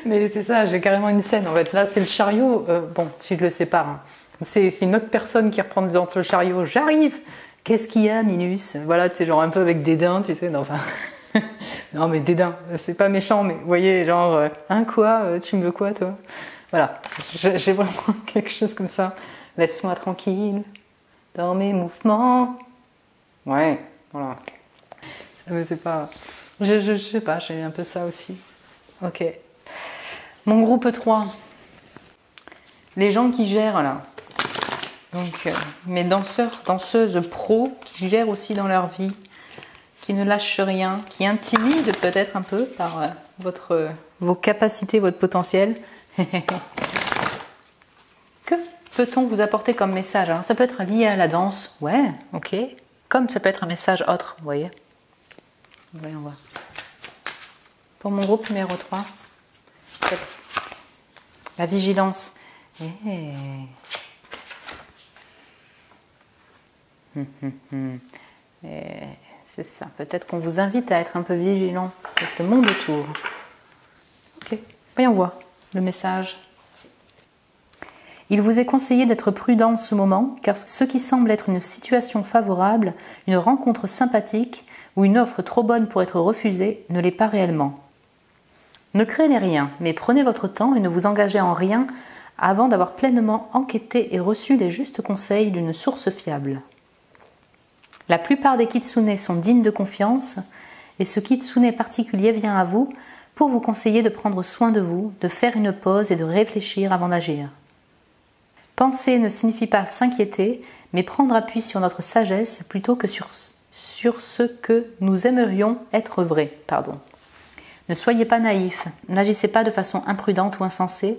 Mais c'est ça, j'ai carrément une scène en fait. Là, c'est le chariot. Bon, si je le sépare, hein. C'est une autre personne qui reprend devant le chariot. J'arrive. Qu'est-ce qu'il y a, Minus? Voilà, c'est genre un peu avec dédain, tu sais. Non, enfin, non, mais dédain, c'est pas méchant, mais vous voyez, genre, hein, quoi? Tu me veux quoi, toi? Voilà, j'ai vraiment quelque chose comme ça. Laisse-moi tranquille dans mes mouvements. Ouais, voilà. Mais c'est pas. Je sais pas, j'ai un peu ça aussi. Ok. Mon groupe 3. Les gens qui gèrent là. Donc, mes danseurs, danseuses pros qui gèrent aussi dans leur vie, qui ne lâchent rien, qui intimident peut-être un peu par vos capacités, votre potentiel. Que peut-on vous apporter comme message? Alors, ça peut être lié à la danse, ouais, ok. Comme ça peut être un message autre, vous voyez. Voyons voir. Pour mon groupe numéro 3, la vigilance. C'est ça, peut-être qu'on vous invite à être un peu vigilant avec le monde autour. Ok, voyons voir le message. Il vous est conseillé d'être prudent en ce moment, car ce qui semble être une situation favorable, une rencontre sympathique ou une offre trop bonne pour être refusée, ne l'est pas réellement. Ne craignez rien, mais prenez votre temps et ne vous engagez en rien avant d'avoir pleinement enquêté et reçu les justes conseils d'une source fiable. La plupart des kitsune sont dignes de confiance et ce kitsune particulier vient à vous pour vous conseiller de prendre soin de vous, de faire une pause et de réfléchir avant d'agir. Penser ne signifie pas s'inquiéter, mais prendre appui sur notre sagesse plutôt que sur ce que nous aimerions être vrai. Ne soyez pas naïf, n'agissez pas de façon imprudente ou insensée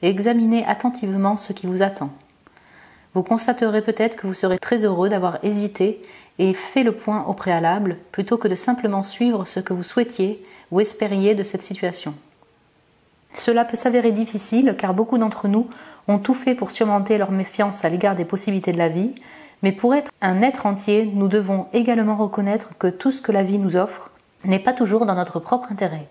et examinez attentivement ce qui vous attend. Vous constaterez peut-être que vous serez très heureux d'avoir hésité et fait le point au préalable plutôt que de simplement suivre ce que vous souhaitiez ou espériez de cette situation. Cela peut s'avérer difficile car beaucoup d'entre nous ont tout fait pour surmonter leur méfiance à l'égard des possibilités de la vie, mais pour être un être entier, nous devons également reconnaître que tout ce que la vie nous offre n'est pas toujours dans notre propre intérêt.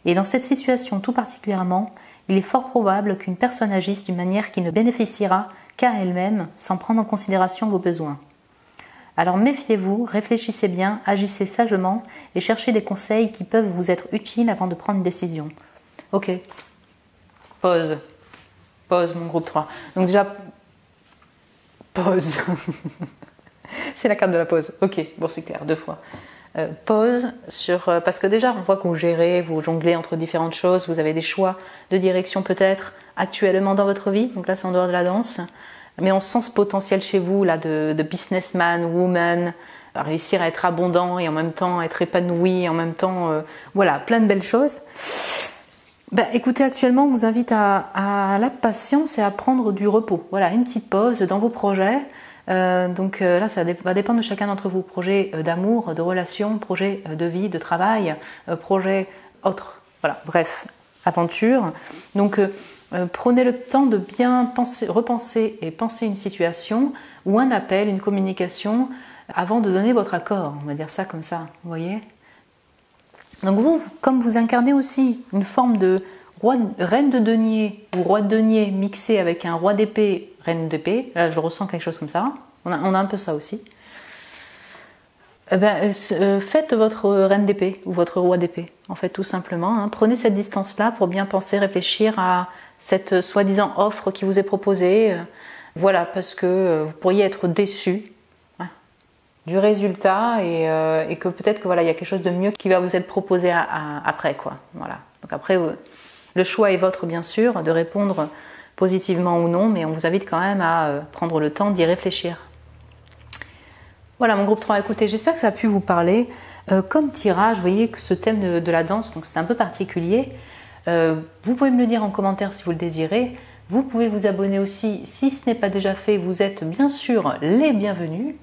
Et dans cette situation tout particulièrement, il est fort probable qu'une personne agisse d'une manière qui ne bénéficiera qu'à elle-même sans prendre en considération vos besoins. Alors méfiez-vous, réfléchissez bien, agissez sagement et cherchez des conseils qui peuvent vous être utiles avant de prendre une décision. Ok, pause. Pause, mon groupe 3. Donc déjà, pause. C'est la carte de la pause. Ok, bon c'est clair, 2 fois. Pause parce que déjà on voit que vous gérez, vous jonglez entre différentes choses, vous avez des choix de direction peut-être actuellement dans votre vie, donc là c'est en dehors de la danse, mais on sent ce potentiel chez vous là de businessman, woman, à réussir à être abondant et en même temps être épanoui, en même temps voilà, plein de belles choses. Écoutez, actuellement on vous invite à la patience et à prendre du repos, voilà, une petite pause dans vos projets. Là, ça va dépendre de chacun d'entre vous. Projet d'amour, de relation, projet de vie, de travail, projet autre. Voilà, bref, aventure. Donc, prenez le temps de bien repenser et penser une situation ou un appel, une communication avant de donner votre accord. On va dire ça comme ça, vous voyez ? Donc vous, comme vous incarnez aussi une forme de reine de denier ou roi de denier mixé avec un roi d'épée, reine d'épée, là je ressens quelque chose comme ça, on a un peu ça aussi. Faites votre reine d'épée ou votre roi d'épée, en fait tout simplement. Hein. Prenez cette distance-là pour bien penser, réfléchir à cette soi-disant offre qui vous est proposée. Voilà, parce que vous pourriez être déçu du résultat et que peut-être que voilà, il y a quelque chose de mieux qui va vous être proposé après quoi. Voilà. Donc après le choix est votre bien sûr de répondre positivement ou non, mais on vous invite quand même à prendre le temps d'y réfléchir. Voilà mon groupe 3, écoutez, j'espère que ça a pu vous parler. Comme tirage, vous voyez que ce thème de la danse, donc c'est un peu particulier. Vous pouvez me le dire en commentaire si vous le désirez. Vous pouvez vous abonner aussi si ce n'est pas déjà fait, vous êtes bien sûr les bienvenus.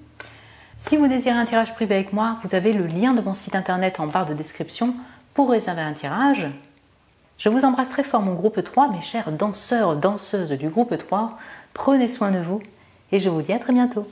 Si vous désirez un tirage privé avec moi, vous avez le lien de mon site internet en barre de description pour réserver un tirage. Je vous embrasse très fort mon groupe 3, mes chers danseurs, danseuses du groupe 3. Prenez soin de vous et je vous dis à très bientôt.